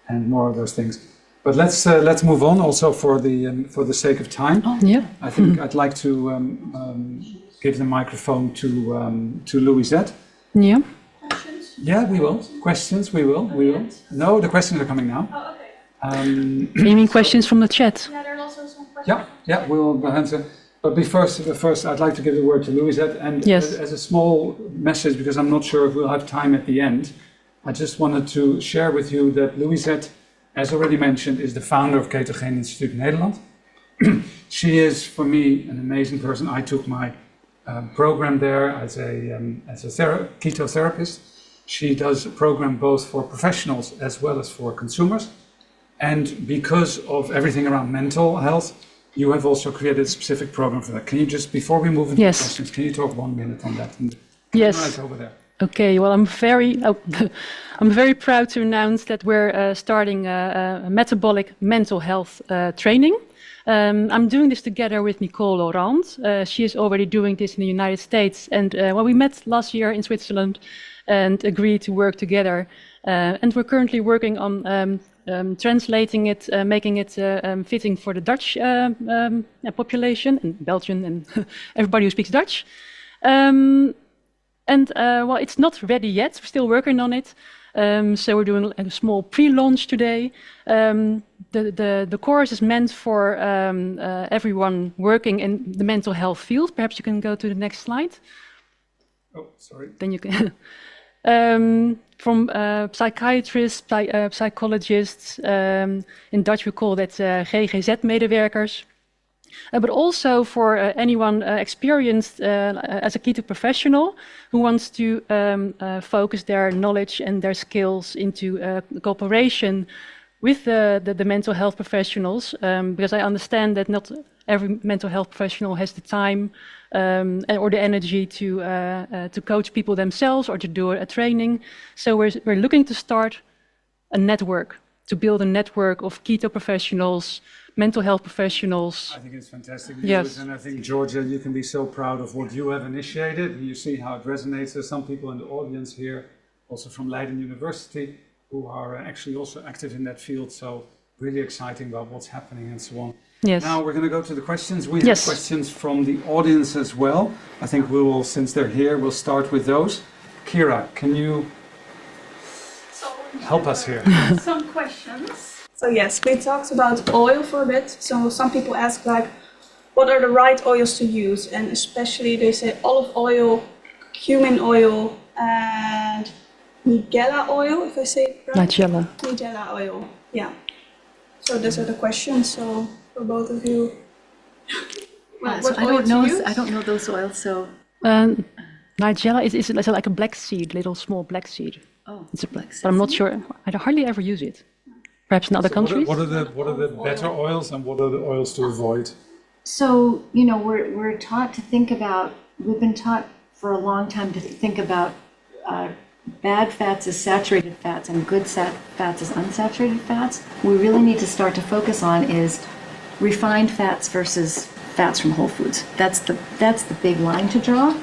and more of those things. But let's move on. Also for the sake of time, I think I'd like to give the microphone to Louisette. Yeah. Questions? Yeah, we will. Questions, we will. No, the questions are coming now. Oh, okay. You mean questions from the chat? Yeah, there are also some questions. Yeah, we will answer. But first, I'd like to give the word to Louisette, and Yes. as a small message, because I'm not sure if we'll have time at the end, I just wanted to share with you that Louisette, as already mentioned, is the founder of Ketogeen Instituut Nederland. She is, for me, an amazing person. I took my program there as a keto therapist. She does a program both for professionals as well as for consumers. And because of everything around mental health, you have also created a specific program for that. Can you just, before we move into questions, can you talk 1 minute on that? And Yes. right over there. Okay, well, I'm very proud to announce that we're starting a metabolic mental health training. I'm doing this together with Nicole Laurent. She is already doing this in the United States. And we met last year in Switzerland and agreed to work together. And we're currently working on translating it, making it fitting for the Dutch population, and Belgian, and everybody who speaks Dutch. Well, it's not ready yet. We're still working on it. So we're doing a small pre-launch today. The course is meant for everyone working in the mental health field. Perhaps you can go to the next slide. Oh, sorry. Then you can. From psychiatrists, psychologists. In Dutch we call that GGZ-medewerkers. But also for anyone experienced as a keto professional who wants to focus their knowledge and their skills into cooperation with the mental health professionals, because I understand that not every mental health professional has the time or the energy to coach people themselves or to do a training. So we're looking to start a network, to build a network of keto professionals, mental health professionals. I think it's fantastic news, Yes. and I think, Georgia, you can be so proud of what you have initiated, and you see how it resonates. There's some people in the audience here, also from Leiden University, who are actually also active in that field, so really exciting about what's happening and so on. Yes. Now we're going to go to the questions. We have Yes. questions from the audience as well. I think we will, since they're here, we'll start with those. Kira, can you So help us here? some questions. So yes, we talked about oil for a bit. So some people ask like, what are the right oils to use? And especially they say olive oil, cumin oil, and nigella oil, if I say it right. Nigella. Nigella oil, yeah. So those are the questions. So for both of you, So what I oil don't to know. use? I don't know those oils. So Nigella is it like a black seed, little small black seed. It's a black but I'm not sure. I hardly ever use it. Perhaps in other countries. What are the better oils and what are the oils to avoid? So, we're taught to think about, we've been taught for a long time to think about bad fats as saturated fats and good fats as unsaturated fats. What we really need to start to focus on is refined fats versus fats from whole foods. That's the big line to draw.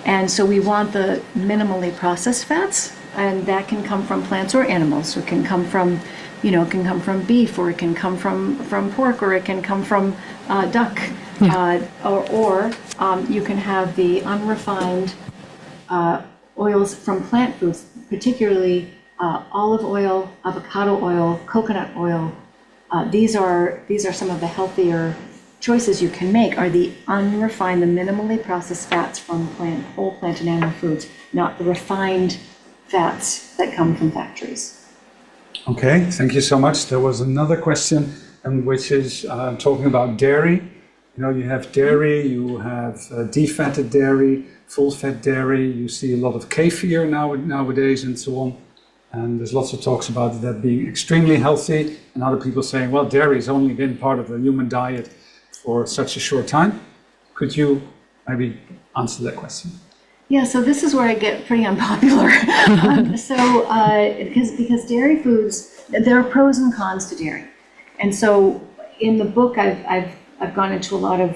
And so we want the minimally processed fats, and that can come from plants or animals. So it can come from, it can come from beef, or it can come from pork, or it can come from duck, or you can have the unrefined oils from plant foods, particularly olive oil, avocado oil, coconut oil. These are some of the healthier choices you can make, are the unrefined, the minimally processed fats from whole plant and animal foods, not the refined fats that come from factories. Okay, thank you so much. There was another question, which is talking about dairy. You have dairy, you have defatted dairy, full-fat dairy. You see a lot of kefir nowadays and so on. And there's lots of talks about that being extremely healthy, and other people saying, well, dairy has only been part of the human diet for such a short time. Could you maybe answer that question? Yeah, so this is where I get pretty unpopular. Because dairy foods, there are pros and cons to dairy. And so in the book, I've gone into a lot of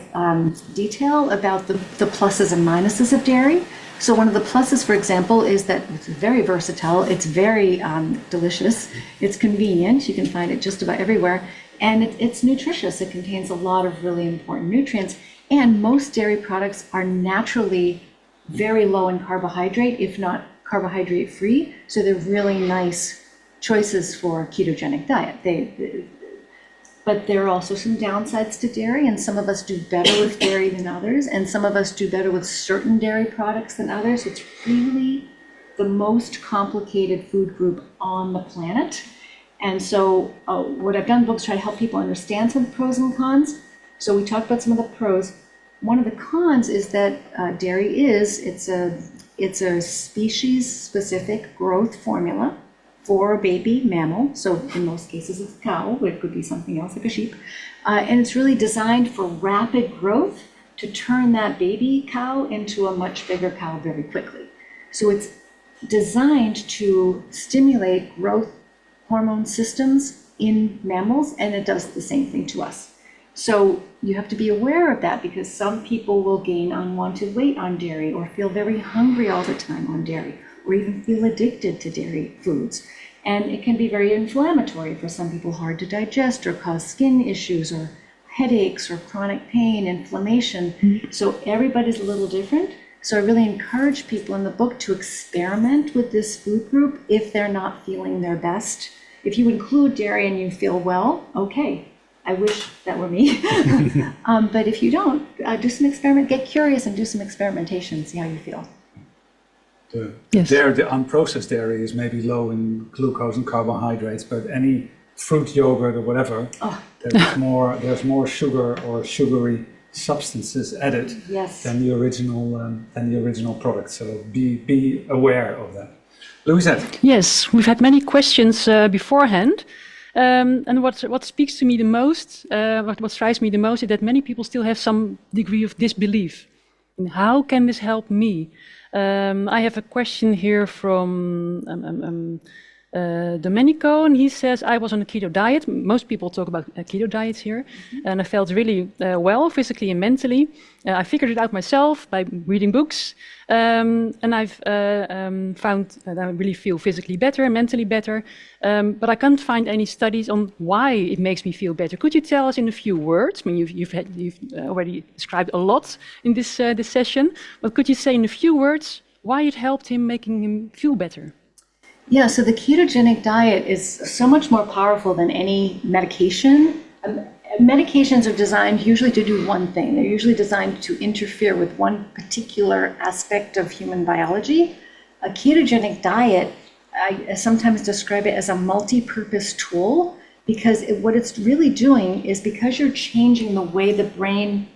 detail about the pluses and minuses of dairy. So one of the pluses, for example, is that it's very versatile, it's very delicious, it's convenient, you can find it just about everywhere, and it's nutritious. It contains a lot of really important nutrients, and most dairy products are naturally very low in carbohydrate, if not carbohydrate free, so they're really nice choices for a ketogenic diet. But there are also some downsides to dairy, and some of us do better with dairy than others, and some of us do better with certain dairy products than others. It's really the most complicated food group on the planet. And so what I've done in the book is try to help people understand some of the pros and cons. So we talked about some of the pros. One of the cons is that dairy it's a species-specific growth formula for a baby mammal. So in most cases it's a cow, but it could be something else like a sheep. And it's really designed for rapid growth to turn that baby cow into a much bigger cow very quickly. So it's designed to stimulate growth hormone systems in mammals, and it does the same thing to us. So you have to be aware of that, because some people will gain unwanted weight on dairy, or feel very hungry all the time on dairy, or even feel addicted to dairy foods. And it can be very inflammatory for some people, hard to digest, or cause skin issues, or headaches, or chronic pain, inflammation. So everybody's a little different. So I really encourage people in the book to experiment with this food group if they're not feeling their best. If you include dairy and you feel well, okay, I wish that were me. But if you don't, do some experiment, get curious and do some experimentation, see how you feel. The unprocessed dairy is maybe low in glucose and carbohydrates, but any fruit yogurt or whatever, there's more sugar or sugary substances added than the original product. So be aware of that. Louisette. Yes, we've had many questions beforehand. And what speaks to me the most, what strikes me the most, is that many people still have some degree of disbelief. And how can this help me? I have a question here from Domenico, and he says, I was on a keto diet. Most people talk about keto diets here, and I felt really well, physically and mentally. I figured it out myself by reading books, and I've found that I really feel physically better and mentally better, but I can't find any studies on why it makes me feel better. Could you tell us in a few words? I mean, you've already described a lot in this session, but could you say in a few words why it helped him, making him feel better? Yeah, so the ketogenic diet is so much more powerful than any medication. Medications are designed usually to do one thing. They're usually designed to interfere with one particular aspect of human biology. A ketogenic diet, I sometimes describe it as a multi-purpose tool, because what it's really doing is, because you're changing the way the brain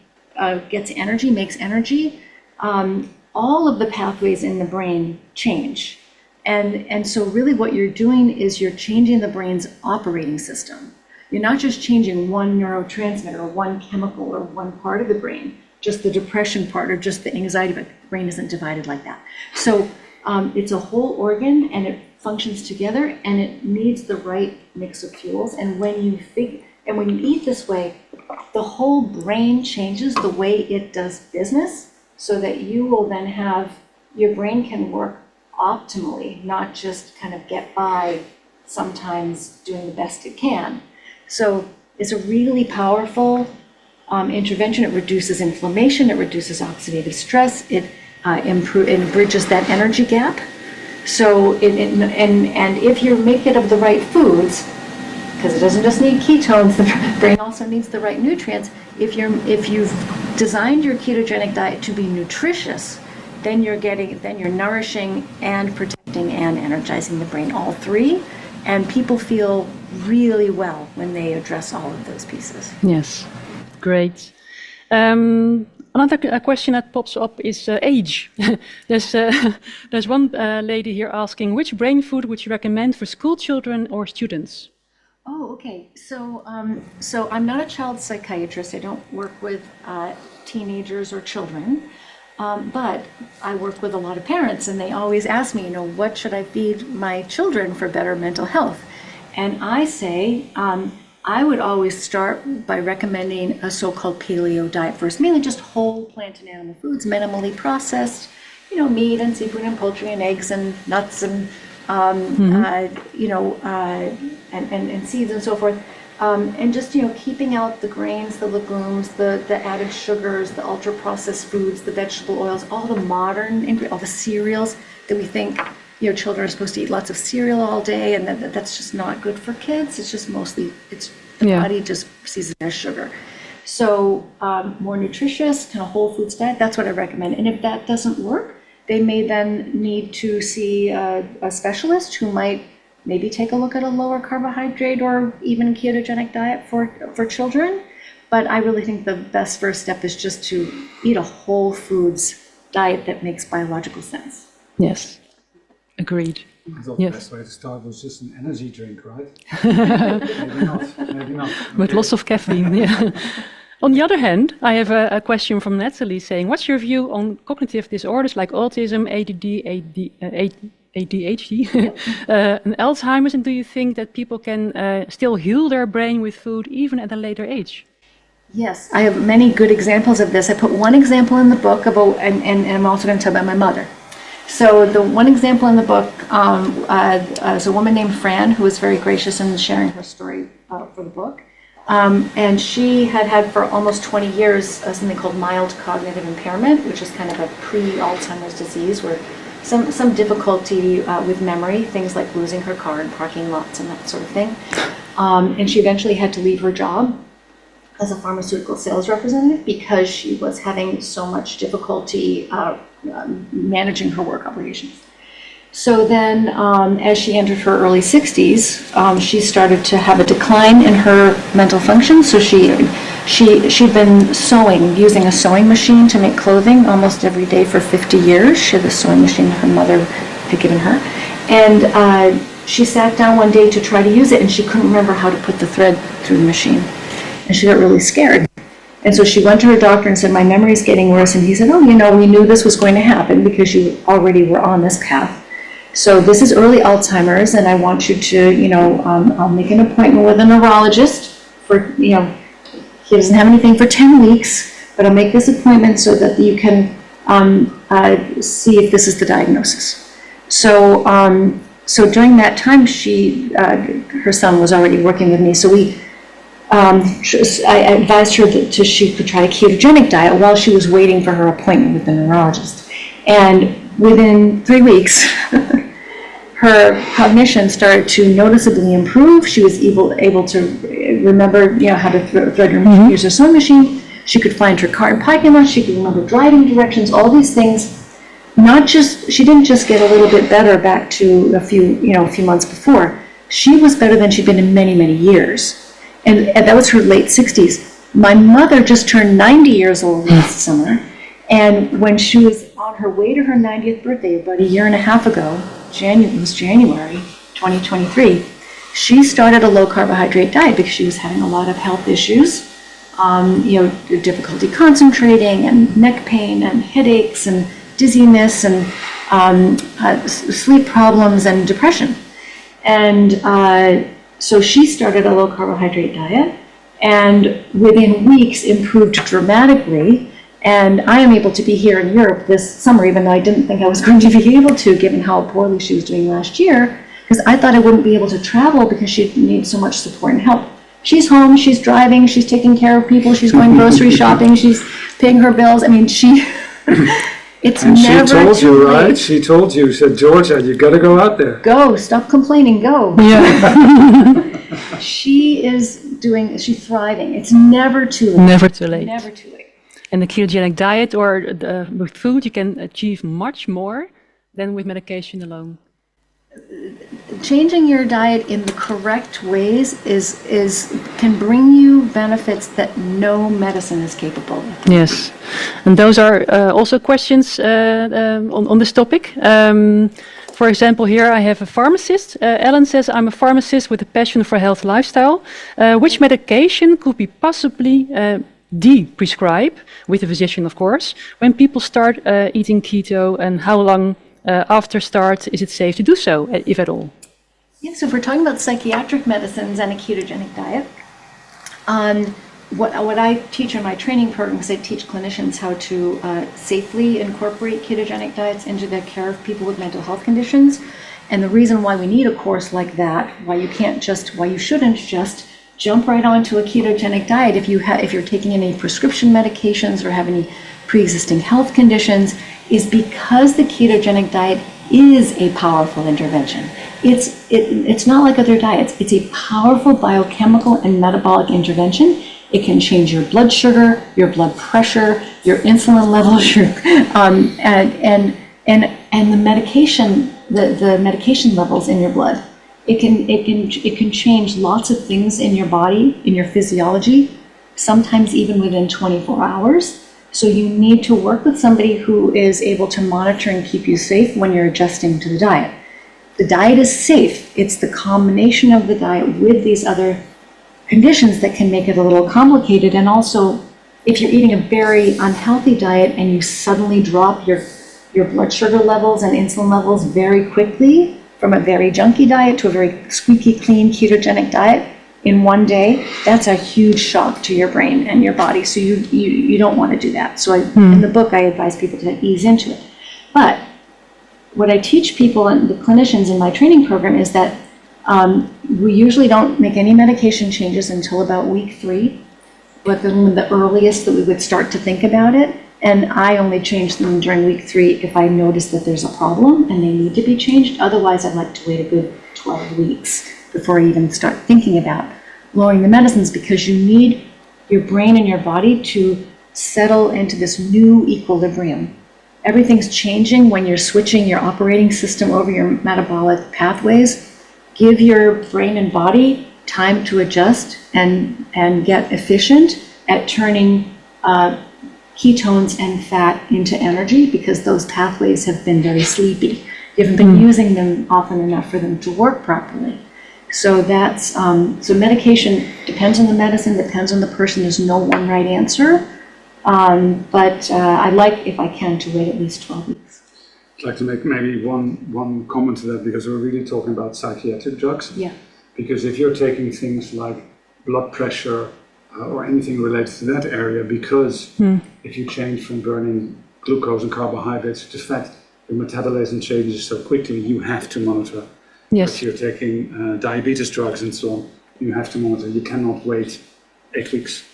gets energy, makes energy, all of the pathways in the brain change. And so really what you're doing is you're changing the brain's operating system. You're not just changing one neurotransmitter or one chemical or one part of the brain, just the depression part or just the anxiety, but the brain isn't divided like that. So it's a whole organ, and it functions together, and it needs the right mix of fuels. And when you eat this way, the whole brain changes the way it does business, so that you will then have, your brain can work optimally, not just kind of get by, sometimes doing the best it can. So it's a really powerful intervention. It reduces inflammation, it reduces oxidative stress, it bridges that energy gap. So and if you make it of the right foods, because it doesn't just need ketones, the brain also needs the right nutrients. If you've designed your ketogenic diet to be nutritious, then you're nourishing and protecting and energizing the brain, all three. And people feel really well when they address all of those pieces. Yes, great. Another question that pops up is age. There's one lady here asking, which brain food would you recommend for school children or students? Oh, okay. So I'm not a child psychiatrist. I don't work with teenagers or children. But I work with a lot of parents, and they always ask me, what should I feed my children for better mental health? And I say, I would always start by recommending a so-called paleo diet first, mainly just whole plant and animal foods, minimally processed, meat and seafood and poultry and eggs and nuts and, and seeds and so forth. And just, keeping out the grains, the legumes, the added sugars, the ultra-processed foods, the vegetable oils, all the modern, all the cereals that we think, children are supposed to eat lots of cereal all day, and that's just not good for kids. It's just mostly, the body just sees it as sugar. So more nutritious, kind of whole foods diet, that's what I recommend. And if that doesn't work, they may then need to see a specialist who might maybe take a look at a lower carbohydrate or even ketogenic diet for children. But I really think the best first step is just to eat a whole foods diet that makes biological sense. Yes, agreed. I thought Yes. the best way to start was just an energy drink, right? Maybe not. With lots of caffeine, yeah. On the other hand, I have a question from Natalie saying, what's your view on cognitive disorders like autism, ADHD, and Alzheimer's, and do you think that people can still heal their brain with food even at a later age? Yes, I have many good examples of this. I put one example in the book about, and I'm also going to tell about my mother. So the one example in the book is a woman named Fran, who was very gracious in sharing her story for the book. And she had for almost 20 years something called mild cognitive impairment, which is kind of a pre-Alzheimer's disease where some difficulty with memory, things like losing her car in parking lots and that sort of thing. And she eventually had to leave her job as a pharmaceutical sales representative because she was having so much difficulty managing her work obligations. So then, as she entered her early 60s, she started to have a decline in her mental function. So she'd been sewing, using a sewing machine to make clothing almost every day for 50 years. She had the sewing machine her mother had given her. And she sat down one day to try to use it, and she couldn't remember how to put the thread through the machine. And she got really scared. And so she went to her doctor and said, my memory's getting worse. And he said, oh, we knew this was going to happen because you already were on this path. So this is early Alzheimer's, and I want you to, I'll make an appointment with a neurologist for, he doesn't have anything for 10 weeks, but I'll make this appointment so that you can see if this is the diagnosis. So during that time, her son was already working with me. So I advised her that she could try a ketogenic diet while she was waiting for her appointment with the neurologist. And within 3 weeks, her cognition started to noticeably improve. She was able to remember, how to thread her use her sewing machine. She could find her car in parking lot. She could remember driving directions. All these things. She didn't just get a little bit better back to a few months before. She was better than she'd been in many, many years. And that was her late 60s. My mother just turned 90 years old last summer, and when she was on her way to her 90th birthday about a year and a half ago, it was January 2023, she started a low carbohydrate diet because she was having a lot of health issues, difficulty concentrating and neck pain and headaches and dizziness and sleep problems and depression. And so she started a low carbohydrate diet, and within weeks improved dramatically. And I am able to be here in Europe this summer, even though I didn't think I was going to be able to, given how poorly she was doing last year, because I thought I wouldn't be able to travel because she'd need so much support and help. She's home, she's driving, she's taking care of people, she's going grocery shopping, she's paying her bills. I mean, it's and never she told too you, late. right? She told you, said, Georgia, you got to go out there. Go, stop complaining, go. Yeah. She's thriving. It's never too late. Never too late. Never too late. And the ketogenic diet or with food, you can achieve much more than with medication alone. Changing your diet in the correct ways can bring you benefits that no medicine is capable of. Yes, and those are also questions on this topic. For example, here I have a pharmacist. Ellen says, I'm a pharmacist with a passion for health lifestyle. Which medication could be possibly de-prescribe, with a physician of course, when people start eating keto, and how long after start is it safe to do so, if at all? Yeah, so if we're talking about psychiatric medicines and a ketogenic diet, what I teach in my training program is I teach clinicians how to safely incorporate ketogenic diets into the care of people with mental health conditions. And the reason why we need a course like that, why you shouldn't just jump right onto a ketogenic diet if you're taking any prescription medications or have any pre-existing health conditions, is because the ketogenic diet is a powerful intervention. It's not like other diets. It's a powerful biochemical and metabolic intervention. It can change your blood sugar, your blood pressure, your insulin levels, and the medication levels in your blood. It can change lots of things in your body, in your physiology, sometimes even within 24 hours. So you need to work with somebody who is able to monitor and keep you safe when you're adjusting to the diet. The diet is safe. It's the combination of the diet with these other conditions that can make it a little complicated. And also, if you're eating a very unhealthy diet and you suddenly drop your blood sugar levels and insulin levels very quickly from a very junky diet to a very squeaky clean ketogenic diet in one day, that's a huge shock to your brain and your body. So you don't want to do that. So in the book, I advise people to ease into it. But what I teach people and the clinicians in my training program is that we usually don't make any medication changes until about week 3, but then the earliest that we would start to think about it. And I only change them during week 3 if I notice that there's a problem and they need to be changed. Otherwise, I'd like to wait a good 12 weeks before I even start thinking about lowering the medicines, because you need your brain and your body to settle into this new equilibrium. Everything's changing when you're switching your operating system over your metabolic pathways. Give your brain and body time to adjust and get efficient at turning ketones and fat into energy, because those pathways have been very sleepy. You haven't been using them often enough for them to work properly. So that's, so medication depends on the medicine, depends on the person. There's no one right answer. But I like, if I can, to wait at least 12 weeks. I'd like to make maybe one comment to that, because we're really talking about psychiatric drugs. Yeah. Because if you're taking things like blood pressure or anything related to that area, because if you change from burning glucose and carbohydrates to fat, your metabolism changes so quickly, you have to monitor. Yes. If you're taking diabetes drugs and so on, you have to monitor. You cannot wait 8 weeks.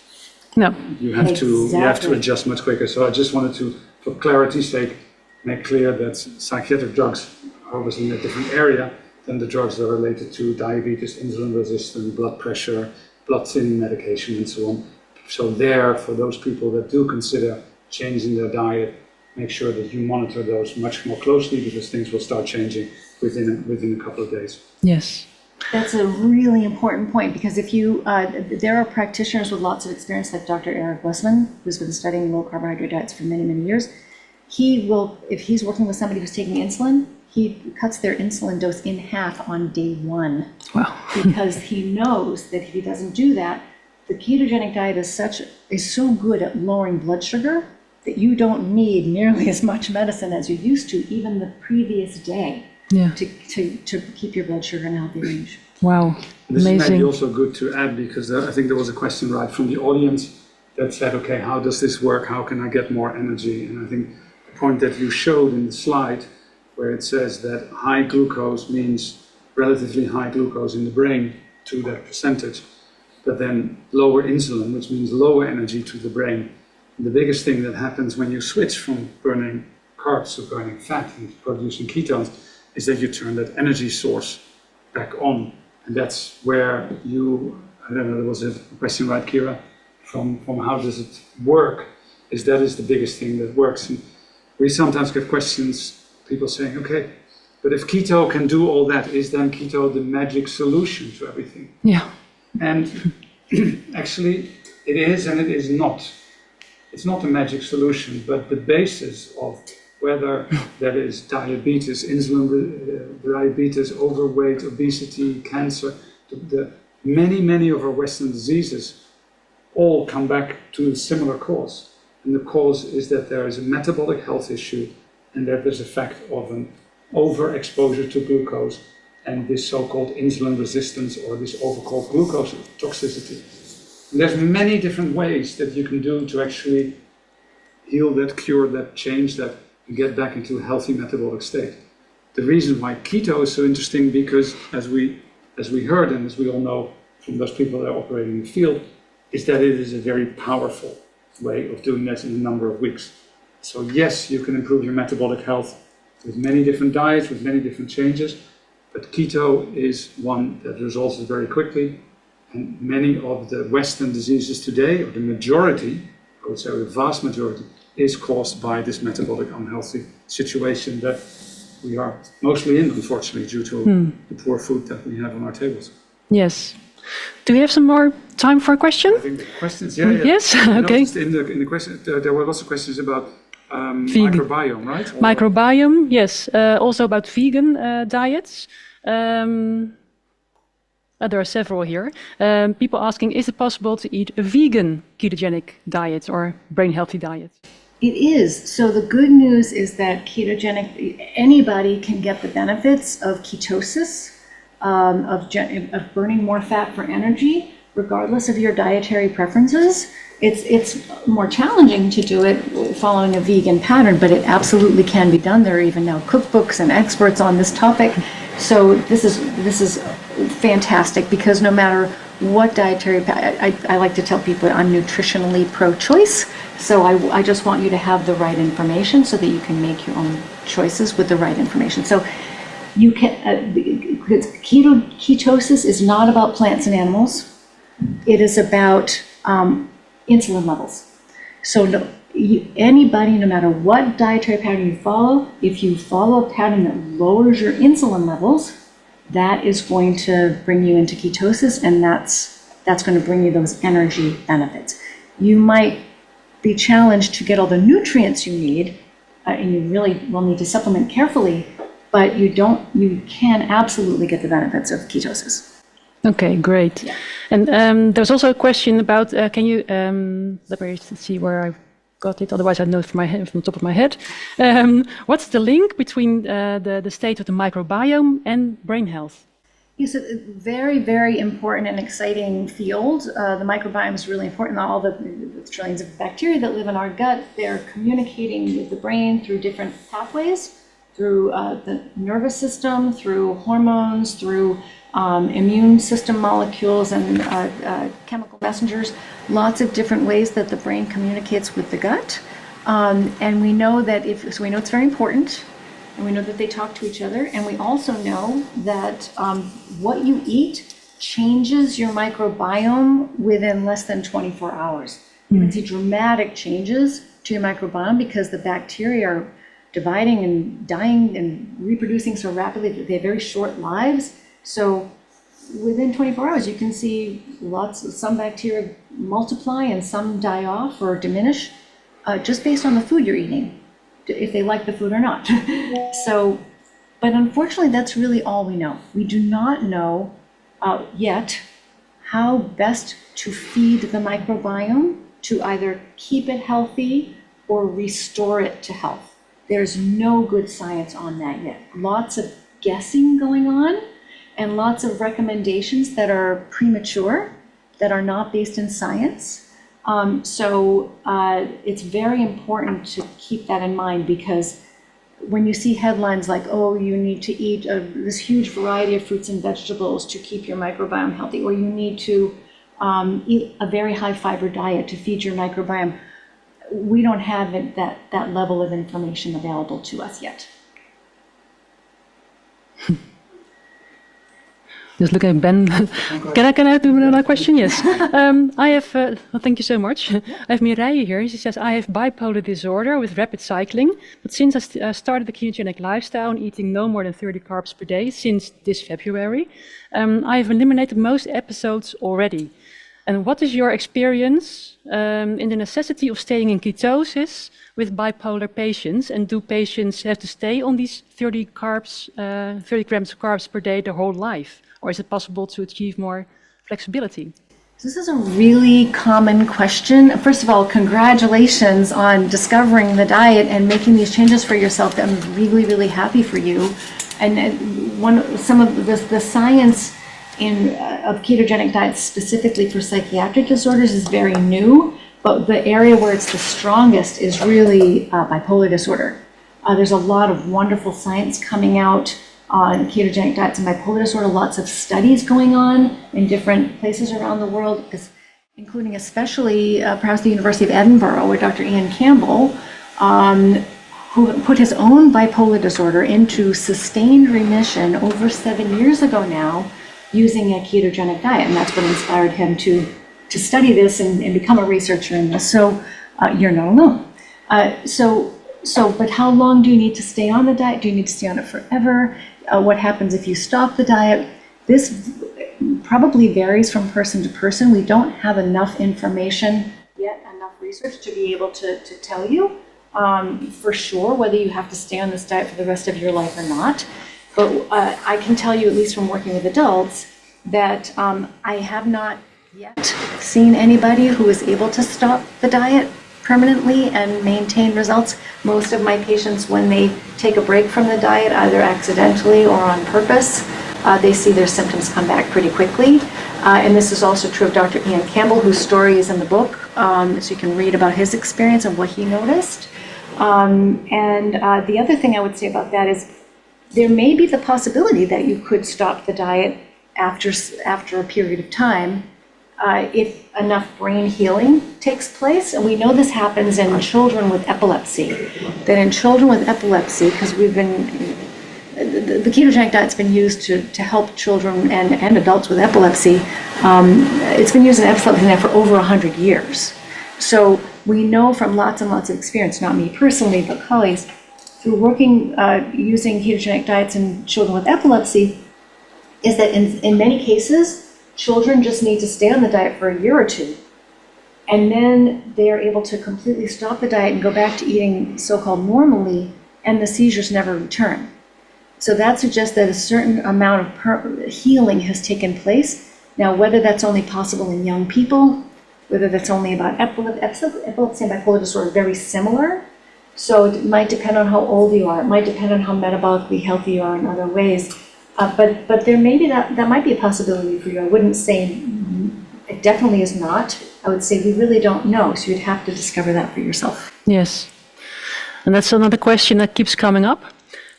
No. You have to Exactly. adjust much quicker. So I just wanted to, for clarity's sake, make clear that psychiatric drugs are obviously in a different area than the drugs that are related to diabetes, insulin resistance, blood pressure, blood thinning medication, and so on. So there, for those people that do consider changing their diet, make sure that you monitor those much more closely, because things will start changing within a couple of days. Yes. That's a really important point, because if you, there are practitioners with lots of experience, like Dr. Eric Westman, who's been studying low carbohydrate diets for many, many years. He will, if he's working with somebody who's taking insulin, he cuts their insulin dose in half on day 1. Wow. Because he knows that if he doesn't do that, the ketogenic diet is so good at lowering blood sugar that you don't need nearly as much medicine as you used to, even the previous day, Yeah. to keep your blood sugar in a healthy range. Wow. This is maybe Amazing. also good to add, because I think there was a question right from the audience that said, okay, how does this work? How can I get more energy? And I think the point that you showed in the slide, where it says that high glucose means relatively high glucose in the brain to that percentage, but then lower insulin, which means lower energy to the brain. And the biggest thing that happens when you switch from burning carbs to burning fat and producing ketones is that you turn that energy source back on. And that's where you, I don't know, there was a question, right, Kira, from how does it work, that is the biggest thing that works. And we sometimes get questions, people saying, okay, but if keto can do all that, is then keto the magic solution to everything? Yeah. And actually, it is and it is not. It's not a magic solution, but the basis of whether that is diabetes, diabetes, overweight, obesity, cancer, the many of our Western diseases all come back to a similar cause. And the cause is that there is a metabolic health issue, and that there's a fact of an overexposure to glucose and this so-called insulin resistance, or this overcalled glucose toxicity. And there's many different ways that you can do to actually heal that, cure that, change that, and get back into a healthy metabolic state. The reason why keto is so interesting, because as we heard, and as we all know from those people that are operating in the field, is that it is a very powerful way of doing that in a number of weeks. So yes, you can improve your metabolic health with many different diets, with many different changes, but keto is one that resolves it very quickly. And many of the Western diseases today, or the majority, I would say the vast majority, is caused by this metabolic unhealthy situation that we are mostly in, unfortunately, due to the poor food that we have on our tables. Yes. Do we have some more time for a question? I think the questions, yeah. Yes, I okay. noticed in the question, there were lots of questions about microbiome, right? Or- Microbiome, yes. Also about vegan diets. There are several here. People asking, is it possible to eat a vegan ketogenic diet or brain healthy diet? It is. So the good news is that anybody can get the benefits of ketosis, of burning more fat for energy, regardless of your dietary preferences. It's more challenging to do it following a vegan pattern, but it absolutely can be done. There are even now cookbooks and experts on this topic. So this is fantastic, because no matter what dietary, I like to tell people I'm nutritionally pro-choice. So I just want you to have the right information so that you can make your own choices with the right information. So you can, ketosis is not about plants and animals. It is about insulin levels. So anybody, no matter what dietary pattern you follow, if you follow a pattern that lowers your insulin levels, that is going to bring you into ketosis, and that's going to bring you those energy benefits. You might be challenged to get all the nutrients you need, and you really will need to supplement carefully, but you can absolutely get the benefits of ketosis. Okay, great. Yeah. And there's also a question about, can you, let me see where I got it, otherwise I know it from the top of my head. What's the link between the state of the microbiome and brain health? Yes, a very, very important and exciting field. The microbiome is really important. All the trillions of bacteria that live in our gut, they're communicating with the brain through different pathways, through the nervous system, through hormones, through immune system molecules and chemical messengers, lots of different ways that the brain communicates with the gut. And we know that so we know it's very important, and we know that they talk to each other, and we also know that what you eat changes your microbiome within less than 24 hours. You can see dramatic changes to your microbiome because the bacteria are dividing and dying and reproducing so rapidly that they have very short lives. So within 24 hours, you can see some bacteria multiply and some die off or diminish just based on the food you're eating, if they like the food or not. But unfortunately, that's really all we know. We do not know yet how best to feed the microbiome to either keep it healthy or restore it to health. There's no good science on that yet. Lots of guessing going on and lots of recommendations that are premature, that are not based in science. So it's very important to keep that in mind, because when you see headlines like, oh, you need to eat this huge variety of fruits and vegetables to keep your microbiome healthy, or you need to eat a very high fiber diet to feed your microbiome, we don't have that level of information available to us yet. Just looking at Ben. Can I do another question? Yes. I have, thank you so much. I have Mireille here. She says, I have bipolar disorder with rapid cycling, but since I started the ketogenic lifestyle and eating no more than 30 carbs per day since this February, I have eliminated most episodes already. And what is your experience in the necessity of staying in ketosis with bipolar patients? And do patients have to stay on these 30 grams of carbs per day their whole life? Or is it possible to achieve more flexibility? This is a really common question. First of all, congratulations on discovering the diet and making these changes for yourself. I'm really, really happy for you. And some of the science of ketogenic diets specifically for psychiatric disorders is very new, but the area where it's the strongest is really bipolar disorder. There's a lot of wonderful science coming out on ketogenic diets and bipolar disorder, lots of studies going on in different places around the world, including especially perhaps the University of Edinburgh, where Dr. Ian Campbell, who put his own bipolar disorder into sustained remission over 7 years ago now, using a ketogenic diet, and that's what inspired him to study this and become a researcher in this. So you're not alone. But how long do you need to stay on the diet? Do you need to stay on it forever? What happens if you stop the diet? This probably varies from person to person. We don't have enough information yet, enough research to be able to tell you for sure whether you have to stay on this diet for the rest of your life or not. But I can tell you, at least from working with adults, that I have not yet seen anybody who is able to stop the diet permanently and maintain results. Most of my patients, when they take a break from the diet, either accidentally or on purpose, they see their symptoms come back pretty quickly. And this is also true of Dr. Ian Campbell, whose story is in the book, so you can read about his experience and what he noticed. And the other thing I would say about that is there may be the possibility that you could stop the diet after a period of time if enough brain healing takes place. And we know this happens in children with epilepsy, that in children with epilepsy, because the ketogenic diet's been used to help children and adults with epilepsy. It's been used in epilepsy now for over 100 years. So we know from lots and lots of experience, not me personally, but colleagues, through working using ketogenic diets in children with epilepsy, is that in many cases, children just need to stay on the diet for a year or two, and then they are able to completely stop the diet and go back to eating so-called normally, and the seizures never return. So that suggests that a certain amount of healing has taken place. Now, whether that's only possible in young people, whether that's only about epilepsy and bipolar disorder are very similar. So it might depend on how old you are. It might depend on how metabolically healthy you are in other ways. But there may be that might be a possibility for you. I wouldn't say it definitely is not. I would say we really don't know. So you'd have to discover that for yourself. Yes. And that's another question that keeps coming up.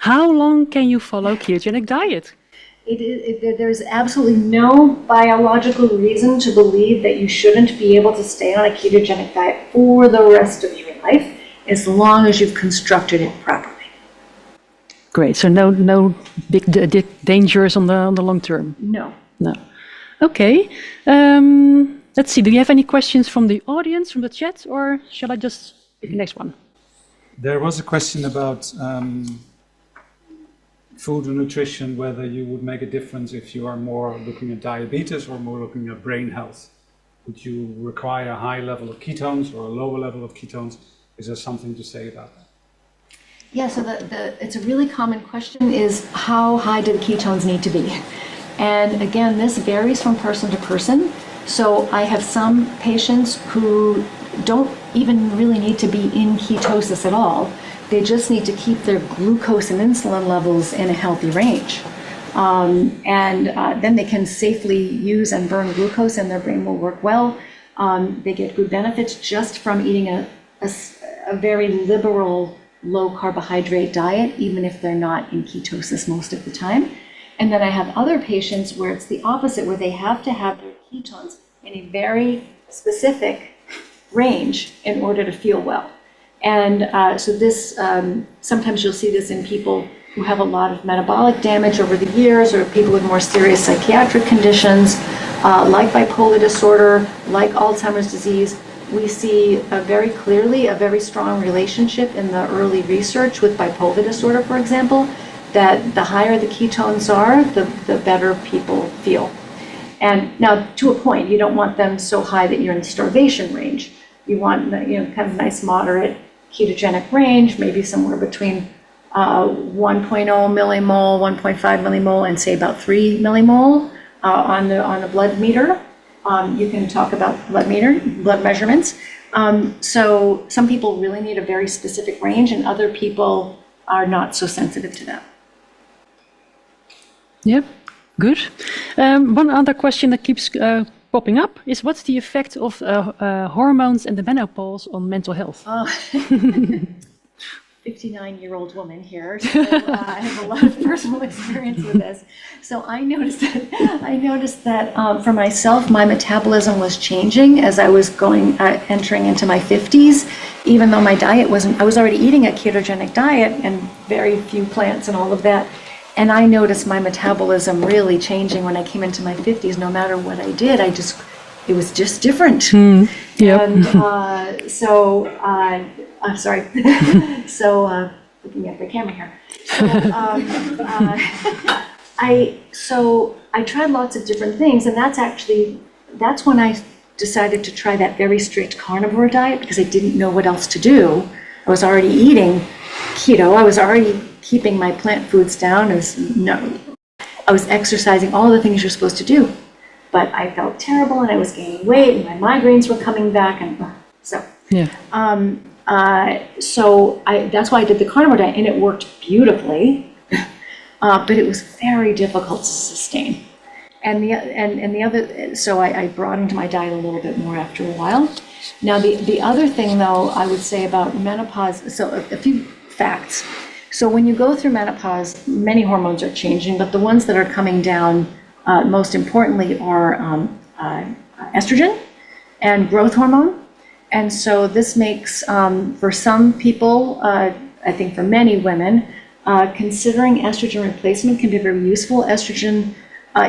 How long can you follow ketogenic diet? There's absolutely no biological reason to believe that you shouldn't be able to stay on a ketogenic diet for the rest of your life, as long as you've constructed it properly. Great. So no big dangers on the long term. No. No. Okay. Let's see. Do you have any questions from the audience, from the chat, or shall I just pick the next one? There was a question about food and nutrition, whether you would make a difference if you are more looking at diabetes or more looking at brain health. Would you require a high level of ketones or a lower level of ketones? Is there something to say about that? Yeah, so it's a really common question is how high do the ketones need to be? And again, this varies from person to person. So I have some patients who don't even really need to be in ketosis at all. They just need to keep their glucose and insulin levels in a healthy range. Then they can safely use and burn glucose and their brain will work well. They get good benefits just from eating a very liberal low carbohydrate diet, even if they're not in ketosis most of the time. And then I have other patients where it's the opposite, where they have to have their ketones in a very specific range in order to feel well. And so this, sometimes you'll see this in people who have a lot of metabolic damage over the years, or people with more serious psychiatric conditions, like bipolar disorder, like Alzheimer's disease. We see very clearly a very strong relationship in the early research with bipolar disorder, for example, that the higher the ketones are, the better people feel. And now, to a point, you don't want them so high that you're in the starvation range. You want, kind of nice moderate ketogenic range, maybe somewhere between 1.0 millimole, 1.5 millimole, and say about 3 millimole on the blood meter. You can talk about blood measurements. So some people really need a very specific range, and other people are not so sensitive to that. Yep, good. One other question that keeps popping up is, what's the effect of hormones and the menopause on mental health? 59-year-old woman here, so I have a lot of personal experience with this. So I noticed that for myself, my metabolism was changing as I was entering into my 50s, even though my diet I was already eating a ketogenic diet and very few plants and all of that. And I noticed my metabolism really changing when I came into my 50s. No matter what I did, it was just different. Yep. And I'm sorry. So looking at the camera here. So I tried lots of different things, and that's when I decided to try that very strict carnivore diet, because I didn't know what else to do. I was already eating keto. I was already keeping my plant foods down. I was exercising, all the things you're supposed to do, but I felt terrible and I was gaining weight and my migraines were coming back, and so Yeah. That's why I did the carnivore diet, and it worked beautifully, but it was very difficult to sustain. So I broadened my diet a little bit more after a while. Now the other thing, though, I would say about menopause, so a few facts. So when you go through menopause, many hormones are changing, but the ones that are coming down most importantly are estrogen and growth hormone. And so this makes, for some people, I think for many women, considering estrogen replacement can be very useful. Estrogen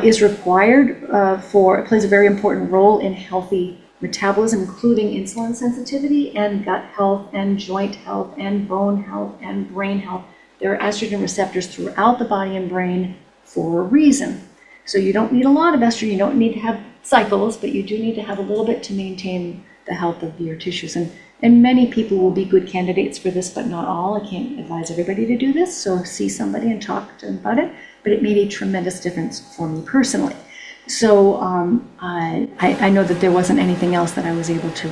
is required it plays a very important role in healthy metabolism, including insulin sensitivity and gut health and joint health and bone health and brain health. There are estrogen receptors throughout the body and brain for a reason. So you don't need a lot of estrogen, you don't need to have cycles, but you do need to have a little bit to maintain the health of your tissues. And And many people will be good candidates for this, but not all. I can't advise everybody to do this, so see somebody and talk to them about it. But it made a tremendous difference for me personally. So I know that there wasn't anything else that I was able to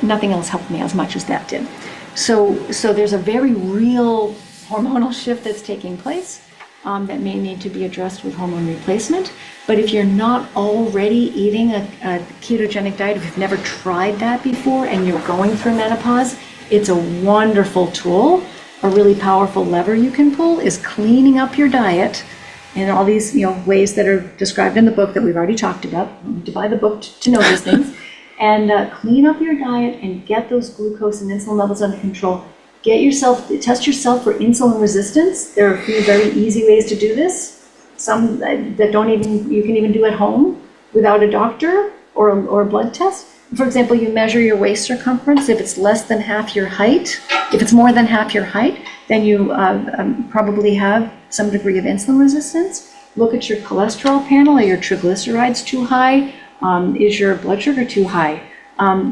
nothing else helped me as much as that did. So there's a very real hormonal shift that's taking place that may need to be addressed with hormone replacement. But if you're not already eating a ketogenic diet, if you've never tried that before and you're going through menopause, it's a wonderful tool. A really powerful lever you can pull is cleaning up your diet in all these ways that are described in the book that we've already talked about. You need to buy the book to know these things. And clean up your diet and get those glucose and insulin levels under control. Test yourself for insulin resistance. There are a few very easy ways to do this. Some that you can even do at home without a doctor or a blood test. For example, you measure your waist circumference. If it's less than half your height, if it's more than half your height, then you probably have some degree of insulin resistance. Look at your cholesterol panel. Are your triglycerides too high? Is your blood sugar too high?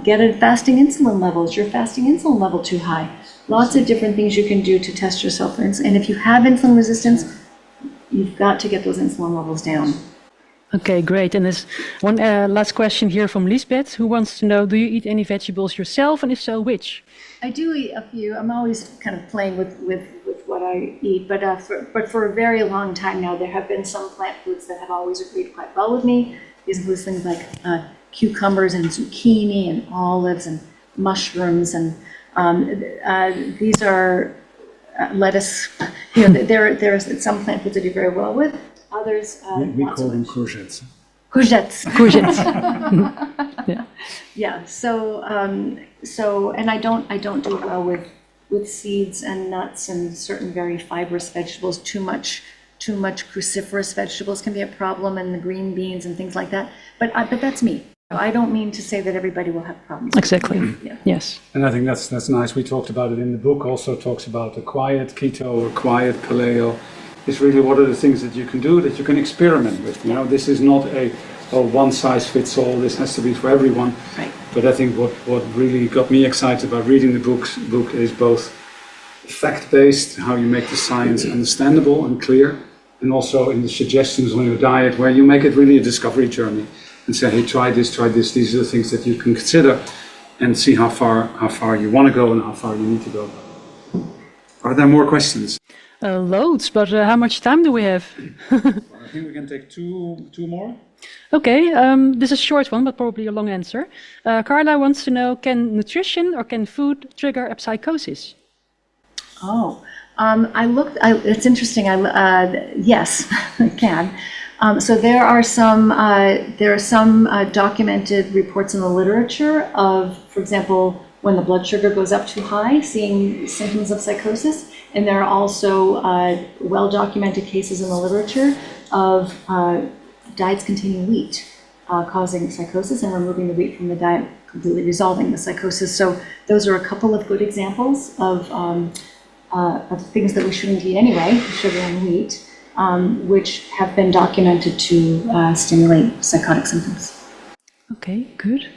Get a fasting insulin level. Is your fasting insulin level too high? Lots of different things you can do to test yourself for insulin. And if you have insulin resistance, you've got to get those insulin levels down. Okay, great. And there's one last question here from Lisbeth, who wants to know, do you eat any vegetables yourself, and if so, which? I do eat a few. I'm always kind of playing with what I eat, but for a very long time now, there have been some plant foods that have always agreed quite well with me. These include things like cucumbers and zucchini and olives and mushrooms, and these are lettuce. There are some plant foods I do very well with. Others, we call them courgettes. Courgettes. Yeah. Yeah. So and I don't do well with seeds and nuts and certain very fibrous vegetables. Too much cruciferous vegetables can be a problem, and the green beans and things like that. But that's me. I don't mean to say that everybody will have problems. Exactly. Yeah. Yes. And I think that's nice. We talked about it in the book. Also talks about the quiet keto or quiet paleo. It's really what are the things that you can do, that you can experiment with. This is not a one size fits all. This has to be for everyone. Right. But I think what really got me excited about reading the book is both fact-based, how you make the science understandable and clear, and also in the suggestions on your diet, where you make it really a discovery journey and say, hey, try this. These are the things that you can consider, and see how far you want to go and how far you need to go. Are there more questions? Loads, but how much time do we have? I think we can take two more. Okay, this is a short one, but probably a long answer. Carla wants to know, can nutrition or can food trigger a psychosis? Oh, it's interesting. Yes, it can. So there are some documented reports in the literature of, for example, when the blood sugar goes up too high, seeing symptoms of psychosis. And there are also well-documented cases in the literature of diets containing wheat causing psychosis, and removing the wheat from the diet completely resolving the psychosis. So those are a couple of good examples of things that we shouldn't eat anyway, sugar and wheat, which have been documented to stimulate psychotic symptoms. Okay, good.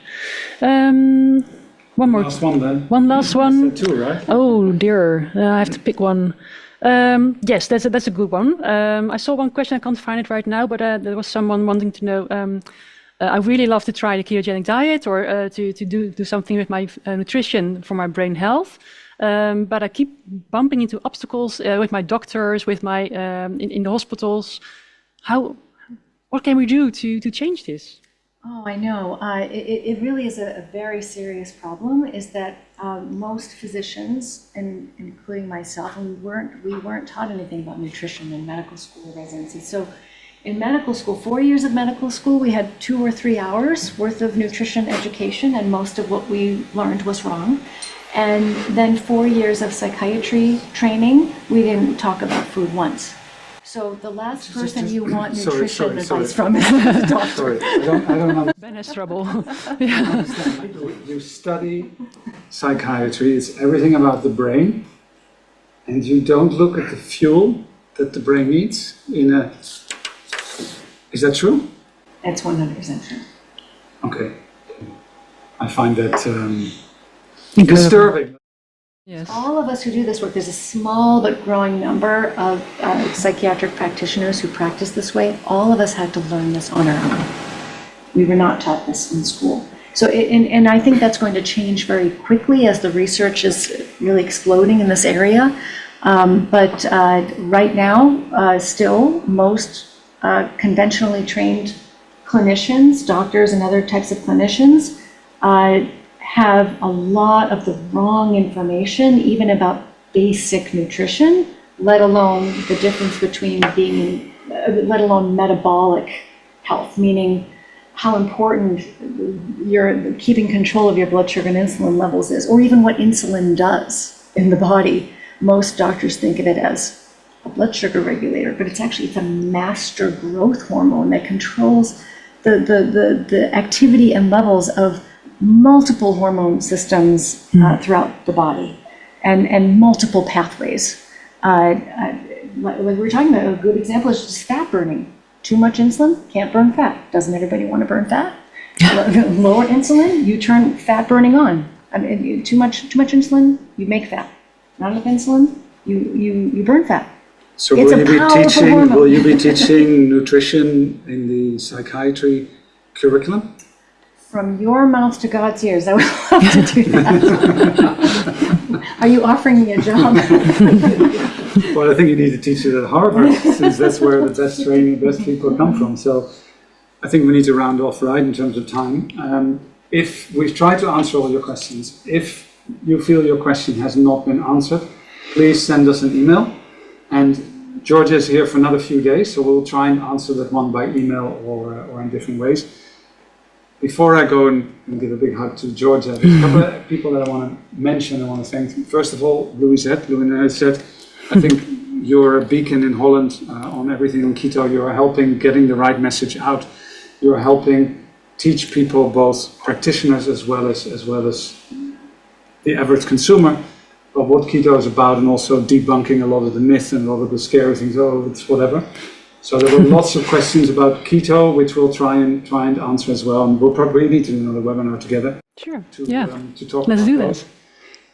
One more. Last one then. One last one. Two, right? Oh dear, I have to pick one. Yes, that's a good one. I saw one question, I can't find it right now, but there was someone wanting to know, I really love to try the ketogenic diet, or to do something with my nutrition for my brain health, but I keep bumping into obstacles with my doctors, with my in the hospitals. What can we do to change this? Oh, I know. It really is a very serious problem, is that most physicians, and including myself, we weren't taught anything about nutrition in medical school or residency. So in medical school, 4 years of medical school, we had 2 or 3 hours worth of nutrition education, and most of what we learned was wrong. And then 4 years of psychiatry training, we didn't talk about food once. So the last person you want nutrition advice from is the doctor. Sorry, I don't understand. Ben has trouble. You study psychiatry, it's everything about the brain, and you don't look at the fuel that the brain needs Is that true? That's 100% true. Okay. I find that disturbing. Yes. All of us who do this work, there's a small but growing number of psychiatric practitioners who practice this way. All of us had to learn this on our own. We were not taught this in school. So, and I think that's going to change very quickly as the research is really exploding in this area. But right now, still, most conventionally trained clinicians, doctors and other types of clinicians, have a lot of the wrong information, even about basic nutrition, let alone the difference between being, let alone metabolic health, meaning how important your keeping control of your blood sugar and insulin levels is, or even what insulin does in the body. Most doctors think of it as a blood sugar regulator, but it's a master growth hormone that controls the activity and levels of multiple hormone systems throughout the body and multiple pathways. Like we were talking about, a good example is just fat burning. Too much insulin, can't burn fat. Doesn't everybody want to burn fat? Lower insulin, you turn fat burning on. I mean, too much insulin, you make fat. Not enough insulin, you burn fat. So It's will a you be powerful teaching? hormone. Will you be teaching nutrition in the psychiatry curriculum? From your mouth to God's ears, I would love to do that. Are you offering me a job? Well, I think you need to teach it at Harvard, since that's where the best training, the best people come from. So I think we need to round off right in terms of time. If we've tried to answer all your questions, if you feel your question has not been answered, please send us an email. And Georgia is here for another few days, so we'll try and answer that one by email or in different ways. Before I go and give a big hug to Georgia, there's a couple of people that I want to mention, I want to thank. First of all, Louisette, I think you're a beacon in Holland on everything on keto. You're helping getting the right message out. You're helping teach people, both practitioners as well as the average consumer, of what keto is about, and also debunking a lot of the myths and a lot of the scary things. Oh, it's whatever. So there were lots of questions about keto, which we'll try and answer as well. And we'll probably need to do another webinar together. Sure. To talk Let's about do those. that.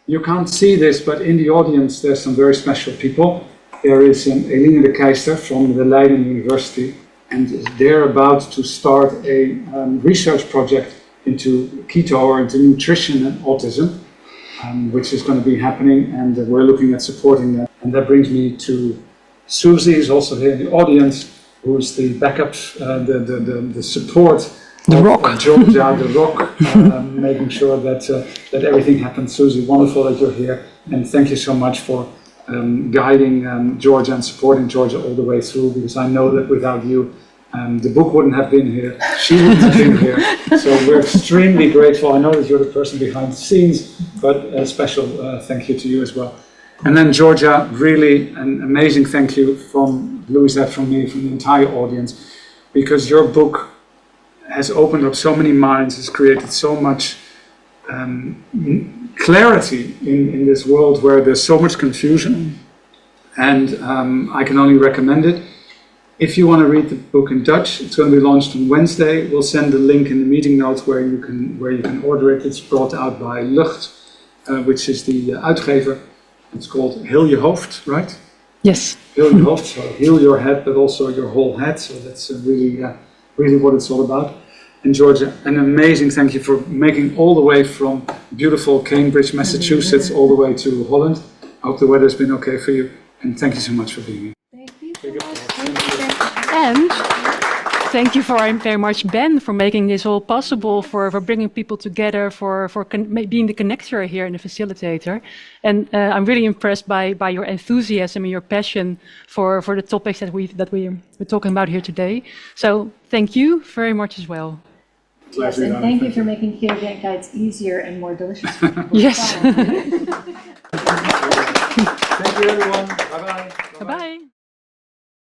You can't see this, but in the audience there's some very special people. There is Eline de Keister from the Leiden University, and they're about to start a research project into keto or into nutrition and autism, which is going to be happening, and we're looking at supporting that. And that brings me to Susie, is also here in the audience, who is the backup, the support. The of rock. Georgia, the rock, making sure that everything happens. Susie, wonderful that you're here, and thank you so much for guiding Georgia and supporting Georgia all the way through, because I know that without you, the book wouldn't have been here, she wouldn't have been here, so we're extremely grateful. I know that you're the person behind the scenes, but a special thank you to you as well. And then Georgia, really an amazing thank you from Louisette, from me, from the entire audience, because your book has opened up so many minds, has created so much clarity in this world where there's so much confusion, and I can only recommend it. If you want to read the book in Dutch, it's going to be launched on Wednesday. We'll send the link in the meeting notes where you can order it. It's brought out by Lucht, which is the uitgever. It's called Je Hoofd, right? Yes. Je Hoofd, so heal your head, but also your whole head. So that's really what it's all about. And Georgia, an amazing thank you for making all the way from beautiful Cambridge, Massachusetts, all the way to Holland. I hope the weather's been okay for you, and thank you so much for being here. Thank you so much. Thank you. And thank you very much, Ben, for making this all possible, for bringing people together, for being the connector here and the facilitator. And I'm really impressed by your enthusiasm and your passion for the topics that we're talking about here today. So thank you very much as well. Yes, and thank you for making ketogenic diets easier and more delicious for people. Yes. Thank you, everyone. Bye-bye. Bye-bye.